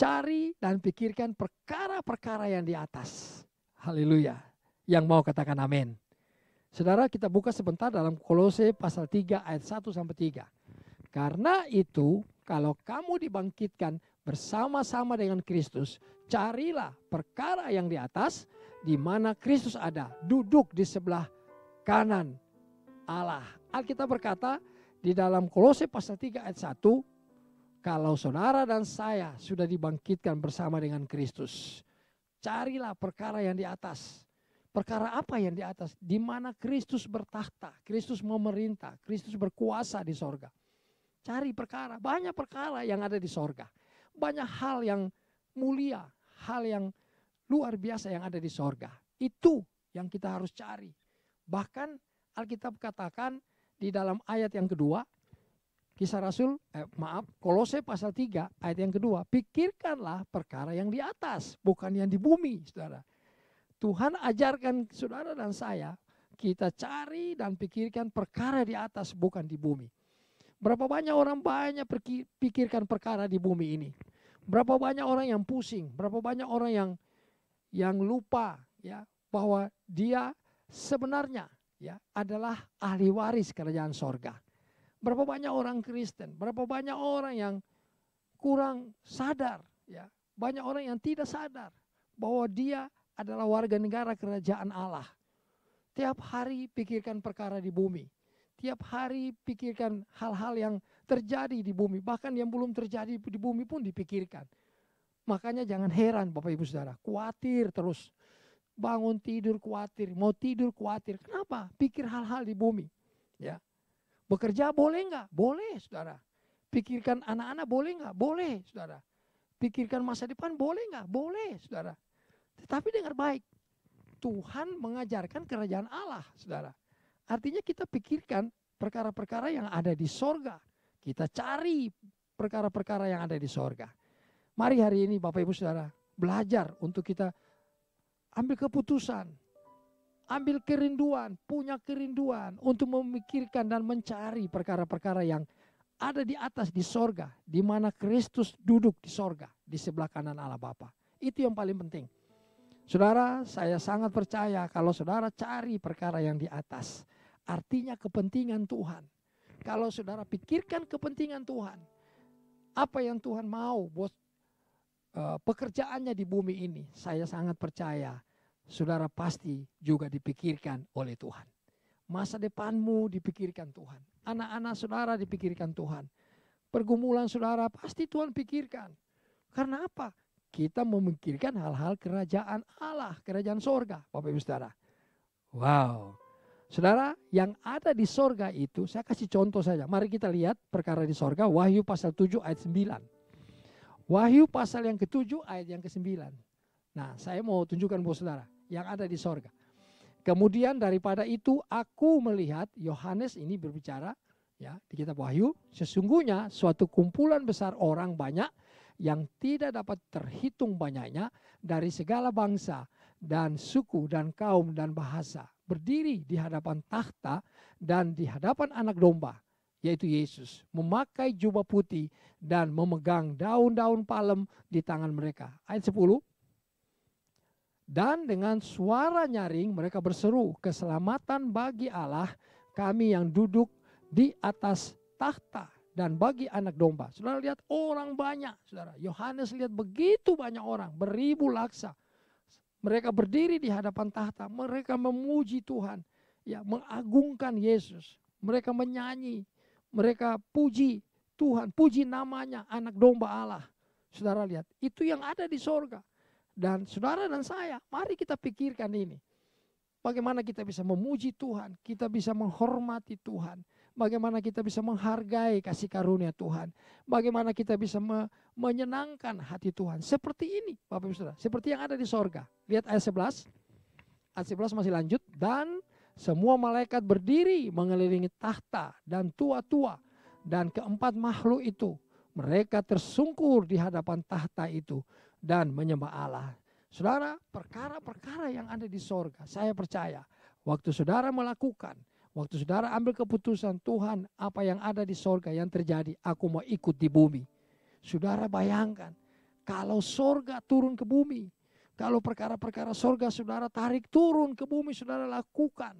cari dan pikirkan perkara-perkara yang di atas. Haleluya. Yang mau katakan amin. Saudara, kita buka sebentar dalam Kolose pasal 3 ayat 1 sampai 3. Karena itu, kalau kamu dibangkitkan bersama-sama dengan Kristus, carilah perkara yang di atas, di mana Kristus ada, duduk di sebelah kanan Allah. Alkitab berkata di dalam Kolose pasal 3 ayat 1, kalau saudara dan saya sudah dibangkitkan bersama dengan Kristus, carilah perkara yang di atas. Perkara apa yang di atas? Di mana Kristus bertakhta, Kristus memerintah, Kristus berkuasa di sorga. Cari perkara, banyak perkara yang ada di sorga. Banyak hal yang mulia, hal yang luar biasa yang ada di sorga. Itu yang kita harus cari. Bahkan Alkitab katakan di dalam ayat yang kedua, Kolose pasal 3 ayat yang kedua, pikirkanlah perkara yang di atas, bukan yang di bumi, saudara. Tuhan ajarkan saudara dan saya, kita cari dan pikirkan perkara di atas, bukan di bumi. Berapa banyak orang pikirkan perkara di bumi ini. Berapa banyak orang yang pusing, berapa banyak orang yang lupa, ya, bahwa dia sebenarnya, ya, adalah ahli waris kerajaan sorga. Berapa banyak orang Kristen, berapa banyak orang yang kurang sadar, ya, banyak orang yang tidak sadar bahwa dia adalah warga negara kerajaan Allah. Tiap hari pikirkan perkara di bumi, tiap hari pikirkan hal-hal yang terjadi di bumi, bahkan yang belum terjadi di bumi pun dipikirkan. Makanya jangan heran Bapak Ibu Saudara, khawatir terus. Bangun tidur khawatir, mau tidur khawatir. Kenapa? Pikir hal-hal di bumi. Ya. Bekerja boleh nggak? Boleh, saudara. Pikirkan anak-anak boleh nggak? Boleh, saudara. Pikirkan masa depan boleh nggak? Boleh, saudara. Tetapi dengar baik, Tuhan mengajarkan kerajaan Allah, saudara. Artinya kita pikirkan perkara-perkara yang ada di sorga. Kita cari perkara-perkara yang ada di sorga. Mari hari ini Bapak Ibu Saudara belajar untuk kita ambil keputusan, ambil kerinduan, punya kerinduan untuk memikirkan dan mencari perkara-perkara yang ada di atas di sorga, di mana Kristus duduk di sorga, di sebelah kanan Allah Bapa. Itu yang paling penting. Saudara, saya sangat percaya kalau saudara cari perkara yang di atas, artinya kepentingan Tuhan. Kalau saudara pikirkan kepentingan Tuhan, apa yang Tuhan mau buat pekerjaannya di bumi ini, saya sangat percaya saudara pasti juga dipikirkan oleh Tuhan. Masa depanmu dipikirkan Tuhan. Anak-anak saudara dipikirkan Tuhan. Pergumulan saudara pasti Tuhan pikirkan. Karena apa? Kita memikirkan hal-hal kerajaan Allah, kerajaan sorga, Bapak Ibu Saudara. Wow. Saudara, yang ada di sorga itu, saya kasih contoh saja. Mari kita lihat perkara di sorga, Wahyu pasal 7 ayat 9. Wahyu pasal yang ke-7 ayat yang ke-9. Nah, saya mau tunjukkan buat saudara yang ada di sorga. Kemudian daripada itu aku melihat, Yohanes ini berbicara, ya, di kitab Wahyu, sesungguhnya suatu kumpulan besar orang banyak yang tidak dapat terhitung banyaknya dari segala bangsa dan suku dan kaum dan bahasa, berdiri di hadapan takhta dan di hadapan anak domba, yaitu Yesus, memakai jubah putih dan memegang daun-daun palem di tangan mereka. Ayat 10. Dan dengan suara nyaring mereka berseru, keselamatan bagi Allah, kami yang duduk di atas tahta dan bagi anak domba. Saudara lihat orang banyak, saudara. Yohanes lihat begitu banyak orang, beribu laksa. Mereka berdiri di hadapan tahta, mereka memuji Tuhan, ya, mengagungkan Yesus. Mereka menyanyi, mereka puji Tuhan, puji namanya anak domba Allah. Saudara lihat, itu yang ada di sorga. Dan saudara dan saya, mari kita pikirkan ini. Bagaimana kita bisa memuji Tuhan, kita bisa menghormati Tuhan. Bagaimana kita bisa menghargai kasih karunia Tuhan. Bagaimana kita bisa menyenangkan hati Tuhan. Seperti ini Bapak Ibu Saudara, seperti yang ada di sorga. Lihat ayat 11. Ayat 11 masih lanjut. Dan semua malaikat berdiri mengelilingi tahta dan tua-tua. Dan keempat makhluk itu, mereka tersungkur di hadapan tahta itu dan menyembah Allah. Saudara, perkara-perkara yang ada di sorga, saya percaya waktu saudara melakukan, waktu saudara ambil keputusan, Tuhan, apa yang ada di sorga yang terjadi, aku mau ikut di bumi. Saudara bayangkan, kalau sorga turun ke bumi, kalau perkara-perkara sorga saudara tarik turun ke bumi, saudara lakukan.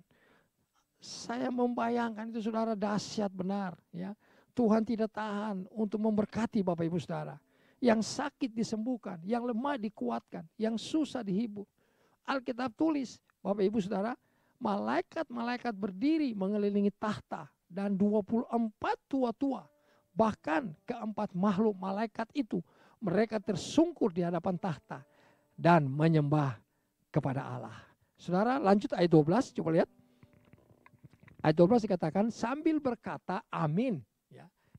Saya membayangkan itu saudara dahsyat benar, ya. Tuhan tidak tahan untuk memberkati Bapak Ibu Saudara. Yang sakit disembuhkan, yang lemah dikuatkan, yang susah dihibur. Alkitab tulis, Bapak Ibu Saudara, malaikat-malaikat berdiri mengelilingi tahta dan 24 tua-tua. Bahkan keempat makhluk malaikat itu, mereka tersungkur di hadapan tahta dan menyembah kepada Allah. Saudara, lanjut ayat 12, coba lihat. Ayat 12 dikatakan sambil berkata amin.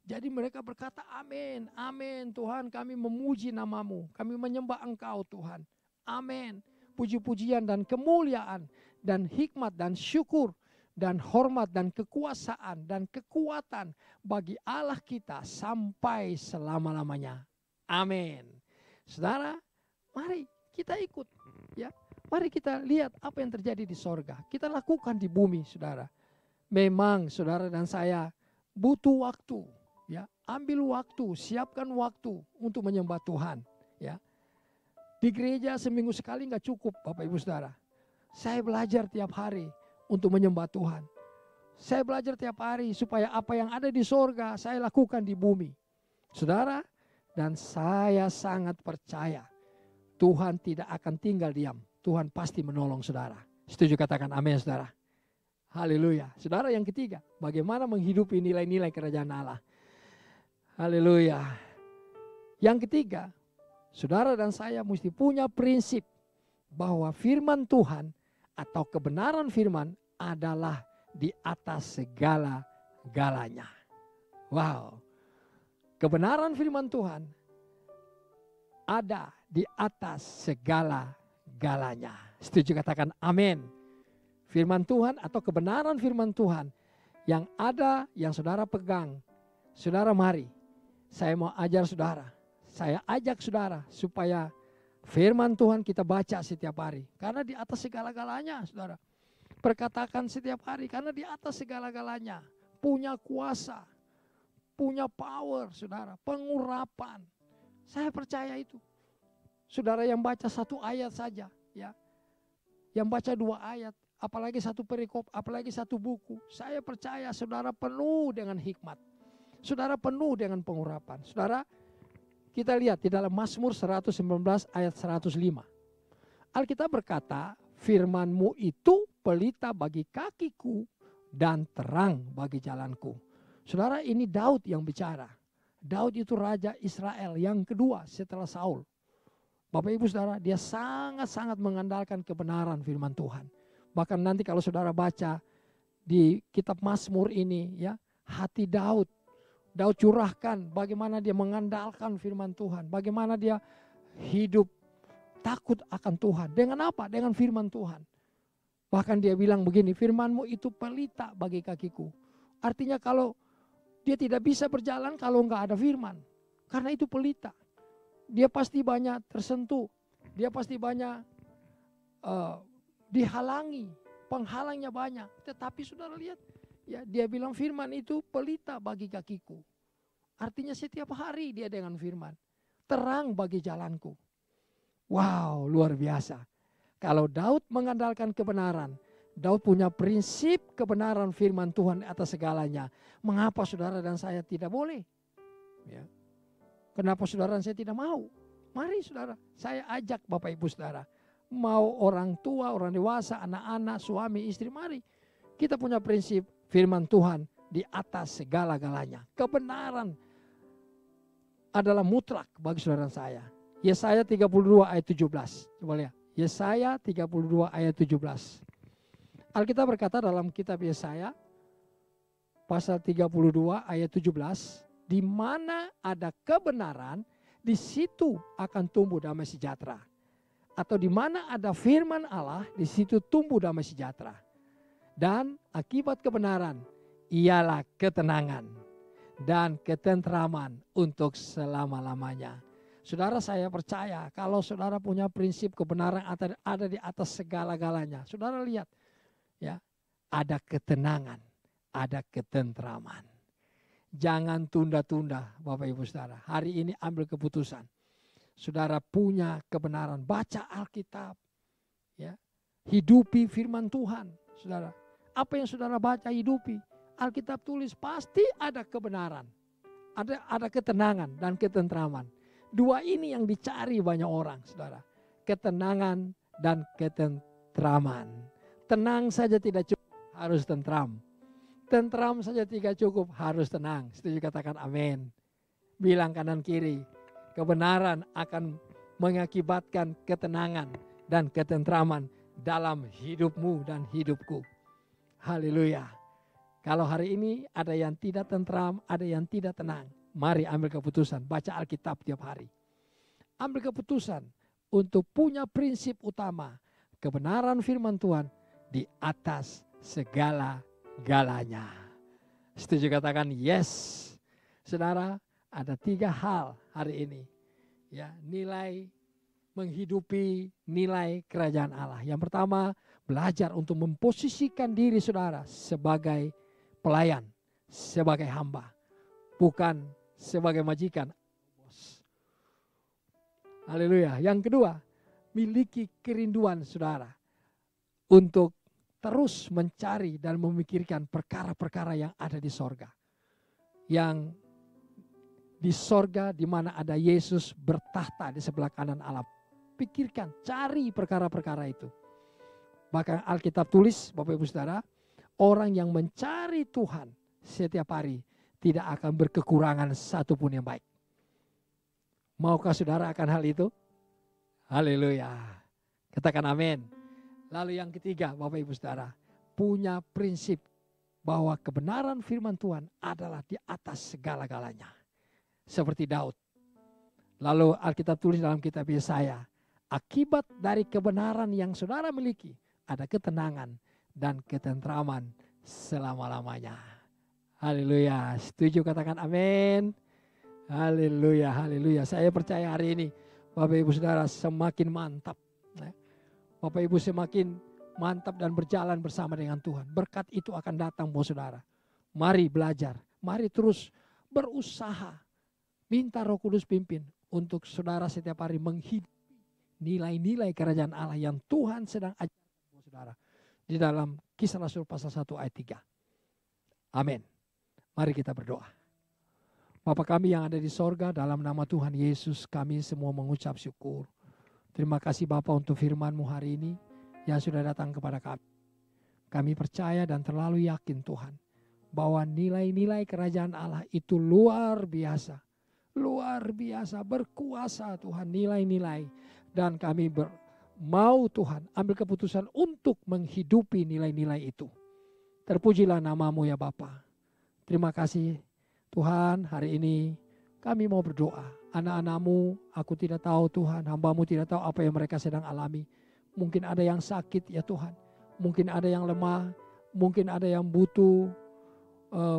Jadi mereka berkata amin, amin Tuhan, kami memuji namamu, kami menyembah engkau Tuhan. Amin. Puji-pujian dan kemuliaan dan hikmat dan syukur dan hormat dan kekuasaan dan kekuatan bagi Allah kita sampai selama-lamanya. Amin. Saudara, mari kita ikut, ya. Mari kita lihat apa yang terjadi di sorga. Kita lakukan di bumi, saudara. Memang saudara dan saya butuh waktu. Ya, ambil waktu, siapkan waktu untuk menyembah Tuhan. Ya, di gereja seminggu sekali nggak cukup, Bapak Ibu Saudara. Saya belajar tiap hari untuk menyembah Tuhan. Saya belajar tiap hari supaya apa yang ada di sorga saya lakukan di bumi. Saudara, dan saya sangat percaya Tuhan tidak akan tinggal diam. Tuhan pasti menolong saudara. Setuju katakan amin saudara. Haleluya. Saudara, yang ketiga, bagaimana menghidupi nilai-nilai kerajaan Allah. Haleluya. Yang ketiga, saudara dan saya mesti punya prinsip bahwa firman Tuhan atau kebenaran firman adalah di atas segala-galanya. Wow. Kebenaran firman Tuhan ada di atas segala-galanya. Setuju katakan amin. Firman Tuhan atau kebenaran firman Tuhan yang ada, yang saudara pegang. Saudara mari. Saya mau ajar saudara, saya ajak saudara supaya firman Tuhan kita baca setiap hari. Karena di atas segala-galanya saudara. Perkatakan setiap hari karena di atas segala-galanya. Punya kuasa, punya power saudara, pengurapan. Saya percaya itu. Saudara yang baca satu ayat saja, ya, yang baca 2 ayat, apalagi satu perikop, apalagi satu buku. Saya percaya saudara penuh dengan hikmat. Saudara penuh dengan pengurapan. Saudara, kita lihat di dalam Mazmur 119 ayat 105. Alkitab berkata, firman-Mu itu pelita bagi kakiku dan terang bagi jalanku. Saudara, ini Daud yang bicara. Daud itu raja Israel yang kedua setelah Saul. Bapak Ibu Saudara, dia sangat-sangat mengandalkan kebenaran firman Tuhan. Bahkan nanti kalau saudara baca di kitab Mazmur ini, ya, hati Daud curahkan bagaimana dia mengandalkan firman Tuhan. Bagaimana dia hidup takut akan Tuhan. Dengan apa? Dengan firman Tuhan. Bahkan dia bilang begini, firman-Mu itu pelita bagi kakiku. Artinya kalau dia tidak bisa berjalan kalau enggak ada firman. Karena itu pelita. Dia pasti banyak tersentuh. Dia pasti banyak dihalangi. Penghalangnya banyak. Tetapi saudara lihat. Ya, dia bilang firman itu pelita bagi kakiku. Artinya setiap hari dia dengan firman. Terang bagi jalanku. Wow, luar biasa. Kalau Daud mengandalkan kebenaran, Daud punya prinsip kebenaran firman Tuhan atas segalanya. Mengapa saudara dan saya tidak boleh? Ya. Kenapa saudara dan saya tidak mau? Mari saudara, saya ajak Bapak Ibu Saudara. Mau orang tua, orang dewasa, anak-anak, suami, istri, mari. Kita punya prinsip firman Tuhan di atas segala-galanya. Kebenaran adalah mutlak bagi saudara dan saya. Yesaya 32 ayat 17. Coba lihat. Yesaya 32 ayat 17. Alkitab berkata dalam kitab Yesaya pasal 32 ayat 17, di mana ada kebenaran, di situ akan tumbuh damai sejahtera. Atau di mana ada firman Allah, di situ tumbuh damai sejahtera. Dan akibat kebenaran ialah ketenangan dan ketentraman untuk selama-lamanya. Saudara, saya percaya kalau saudara punya prinsip kebenaran ada di atas segala-galanya. Saudara lihat, ya, ada ketenangan, ada ketentraman. Jangan tunda-tunda Bapak Ibu Saudara. Hari ini ambil keputusan. Saudara punya kebenaran, baca Alkitab, ya. Hidupi firman Tuhan, saudara. Apa yang saudara baca, hidupi. Alkitab tulis pasti ada kebenaran. Ada ketenangan dan ketentraman. Dua ini yang dicari banyak orang, saudara. Ketenangan dan ketentraman. Tenang saja tidak cukup, harus tentram. Tentram saja tidak cukup, harus tenang. Setuju, katakan amin. Bilang kanan kiri, kebenaran akan mengakibatkan ketenangan dan ketentraman dalam hidupmu dan hidupku. Haleluya. Kalau hari ini ada yang tidak tentram, ada yang tidak tenang, mari ambil keputusan, baca Alkitab tiap hari. Ambil keputusan untuk punya prinsip utama, kebenaran firman Tuhan di atas segala-galanya. Setuju, katakan yes. Saudara, ada 3 hal hari ini. Ya, nilai menghidupi nilai kerajaan Allah. Yang pertama, belajar untuk memposisikan diri saudara sebagai pelayan, sebagai hamba, bukan sebagai majikan. Haleluya. Yang kedua, miliki kerinduan saudara untuk terus mencari dan memikirkan perkara-perkara yang ada di sorga. Yang di sorga di mana ada Yesus bertahta di sebelah kanan Allah. Pikirkan, cari perkara-perkara itu. Bahkan Alkitab tulis, Bapak Ibu Saudara, orang yang mencari Tuhan setiap hari tidak akan berkekurangan satupun yang baik. Maukah saudara akan hal itu? Haleluya. Katakan amin. Lalu yang ketiga, Bapak Ibu Saudara, punya prinsip bahwa kebenaran firman Tuhan adalah di atas segala-galanya. Seperti Daud. Lalu Alkitab tulis dalam kitab Yesaya, akibat dari kebenaran yang saudara miliki, ada ketenangan dan ketentraman selama-lamanya. Haleluya. Setuju, katakan amin. Haleluya, haleluya. Saya percaya hari ini Bapak Ibu Saudara semakin mantap. Bapak Ibu semakin mantap dan berjalan bersama dengan Tuhan. Berkat itu akan datang buat saudara. Mari belajar, mari terus berusaha. Minta Roh Kudus pimpin untuk saudara setiap hari menghidupi nilai-nilai kerajaan Allah yang Tuhan sedang ajarkan buat saudara. Di dalam Kisah Rasul pasal 1 ayat 3. Amin. Mari kita berdoa. Bapa kami yang ada di sorga, dalam nama Tuhan Yesus kami semua mengucap syukur. Terima kasih Bapa untuk firman-Mu hari ini yang sudah datang kepada kami. Kami percaya dan terlalu yakin Tuhan bahwa nilai-nilai kerajaan Allah itu luar biasa. Luar biasa, berkuasa Tuhan nilai-nilai. Dan kami mau Tuhan ambil keputusan untuk menghidupi nilai-nilai itu. Terpujilah nama-Mu ya Bapa. Terima kasih Tuhan, hari ini kami mau berdoa. Anak-anak-Mu, aku tidak tahu Tuhan, hamba-Mu tidak tahu apa yang mereka sedang alami. Mungkin ada yang sakit ya Tuhan. Mungkin ada yang lemah. Mungkin ada yang butuh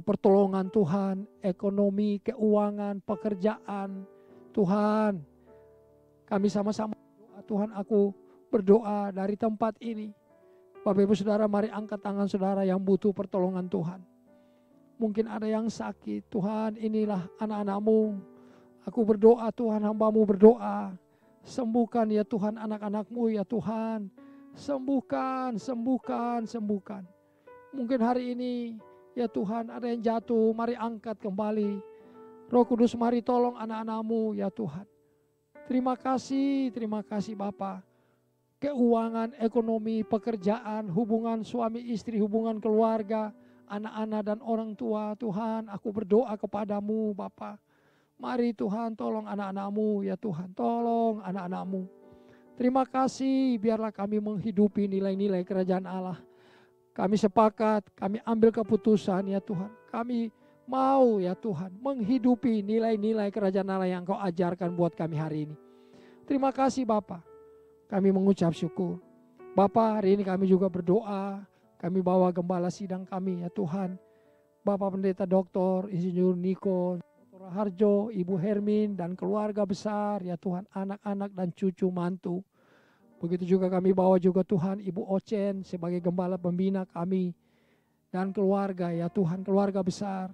pertolongan Tuhan. Ekonomi, keuangan, pekerjaan. Tuhan, kami sama-sama berdoa. Tuhan, aku berdoa dari tempat ini. Bapak Ibu Saudara, mari angkat tangan saudara yang butuh pertolongan Tuhan. Mungkin ada yang sakit. Tuhan, inilah anak-anak-Mu. Aku berdoa Tuhan, hamba-Mu berdoa. Sembuhkan ya Tuhan anak-anak-Mu ya Tuhan. Sembuhkan, sembuhkan, sembuhkan. Mungkin hari ini ya Tuhan ada yang jatuh, mari angkat kembali. Roh Kudus mari tolong anak-anak-Mu ya Tuhan. Terima kasih Bapa. Keuangan, ekonomi, pekerjaan, hubungan suami istri, hubungan keluarga, anak-anak dan orang tua. Tuhan, aku berdoa kepadamu Bapa. Mari Tuhan tolong anak-anak-Mu ya Tuhan. Tolong anak-anak-Mu. Terima kasih, biarlah kami menghidupi nilai-nilai kerajaan Allah. Kami sepakat, kami ambil keputusan ya Tuhan. Kami mau ya Tuhan menghidupi nilai-nilai kerajaan Allah yang Kau ajarkan buat kami hari ini. Terima kasih Bapa. Kami mengucap syukur. Bapa, hari ini kami juga berdoa. Kami bawa gembala sidang kami ya Tuhan. Bapak Pendeta Dr. Insinyur Niko, Dr. Harjo, Ibu Hermin dan keluarga besar ya Tuhan. Anak-anak dan cucu mantu. Begitu juga kami bawa juga Tuhan Ibu Ocen sebagai gembala pembina kami. Dan keluarga ya Tuhan, keluarga besar.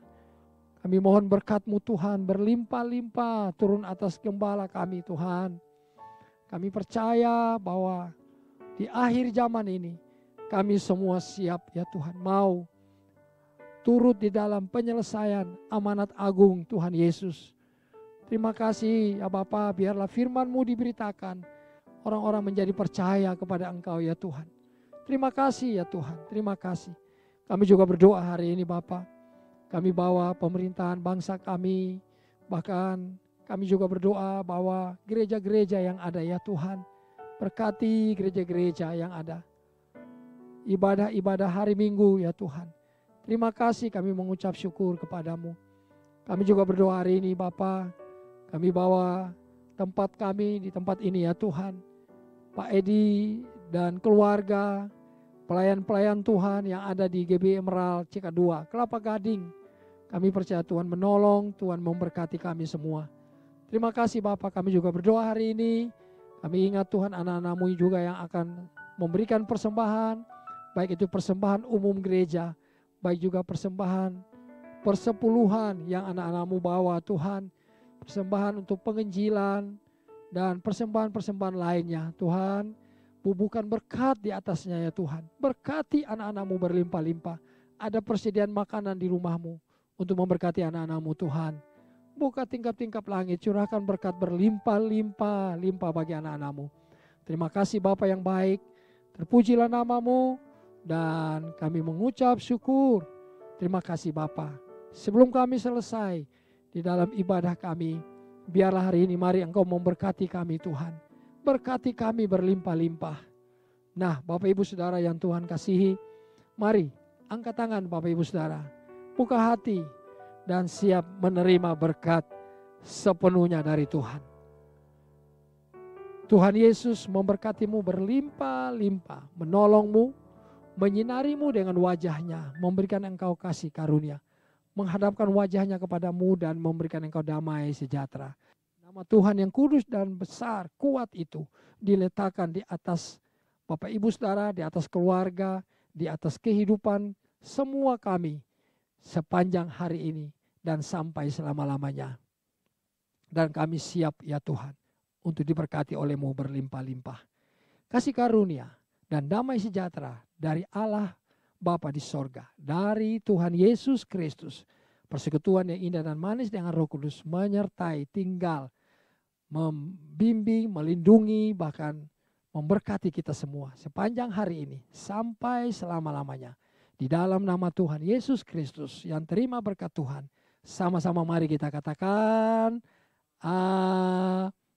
Kami mohon berkat-Mu Tuhan berlimpah-limpah turun atas gembala kami Tuhan. Kami percaya bahwa di akhir zaman ini kami semua siap ya Tuhan mau turut di dalam penyelesaian amanat agung Tuhan Yesus. Terima kasih ya Bapa, biarlah firman-Mu diberitakan. Orang-orang menjadi percaya kepada Engkau ya Tuhan. Terima kasih ya Tuhan, terima kasih. Kami juga berdoa hari ini Bapa. Kami bawa pemerintahan bangsa kami, bahkan kami juga berdoa bahwa gereja-gereja yang ada ya Tuhan, berkati gereja-gereja yang ada. Ibadah-ibadah hari Minggu ya Tuhan. Terima kasih kami mengucap syukur kepadamu. Kami juga berdoa hari ini Bapa, kami bawa tempat kami di tempat ini ya Tuhan. Pak Edi dan keluarga, pelayan-pelayan Tuhan yang ada di GB Emerald CK2, Kelapa Gading. Kami percaya Tuhan menolong, Tuhan memberkati kami semua. Terima kasih Bapak, kami juga berdoa hari ini. Kami ingat Tuhan anak-anak-Mu juga yang akan memberikan persembahan. Baik itu persembahan umum gereja, baik juga persembahan persepuluhan yang anak-anak-Mu bawa Tuhan. Persembahan untuk penginjilan dan persembahan-persembahan lainnya. Tuhan, bubuhkan berkat di atasnya ya Tuhan. Berkati anak-anak-Mu berlimpah-limpah. Ada persediaan makanan di rumah-Mu untuk memberkati anak-anak-Mu Tuhan. Buka tingkap-tingkap langit, curahkan berkat berlimpah-limpah bagi anak-anak-Mu. Terima kasih Bapa yang baik, terpujilah nama-Mu, dan kami mengucap syukur. Terima kasih Bapa. Sebelum kami selesai di dalam ibadah kami, biarlah hari ini mari Engkau memberkati kami Tuhan. Berkati kami berlimpah-limpah. Nah Bapak Ibu Saudara yang Tuhan kasihi, mari angkat tangan Bapak Ibu Saudara, buka hati, dan siap menerima berkat sepenuhnya dari Tuhan. Tuhan Yesus memberkatimu berlimpah-limpah, menolongmu, menyinarimu dengan wajahnya, memberikan engkau kasih karunia, menghadapkan wajahnya kepadamu dan memberikan engkau damai sejahtera. Nama Tuhan yang kudus dan besar, kuat itu diletakkan di atas Bapak Ibu Saudara, di atas keluarga, di atas kehidupan semua kami sepanjang hari ini dan sampai selama-lamanya. Dan kami siap ya Tuhan untuk diberkati oleh-Mu berlimpah-limpah. Kasih karunia dan damai sejahtera dari Allah Bapa di sorga, dari Tuhan Yesus Kristus, persekutuan yang indah dan manis dengan Roh Kudus menyertai, tinggal, membimbing, melindungi, bahkan memberkati kita semua sepanjang hari ini sampai selama-lamanya. Di dalam nama Tuhan Yesus Kristus yang terima berkat Tuhan, sama-sama mari kita katakan amin.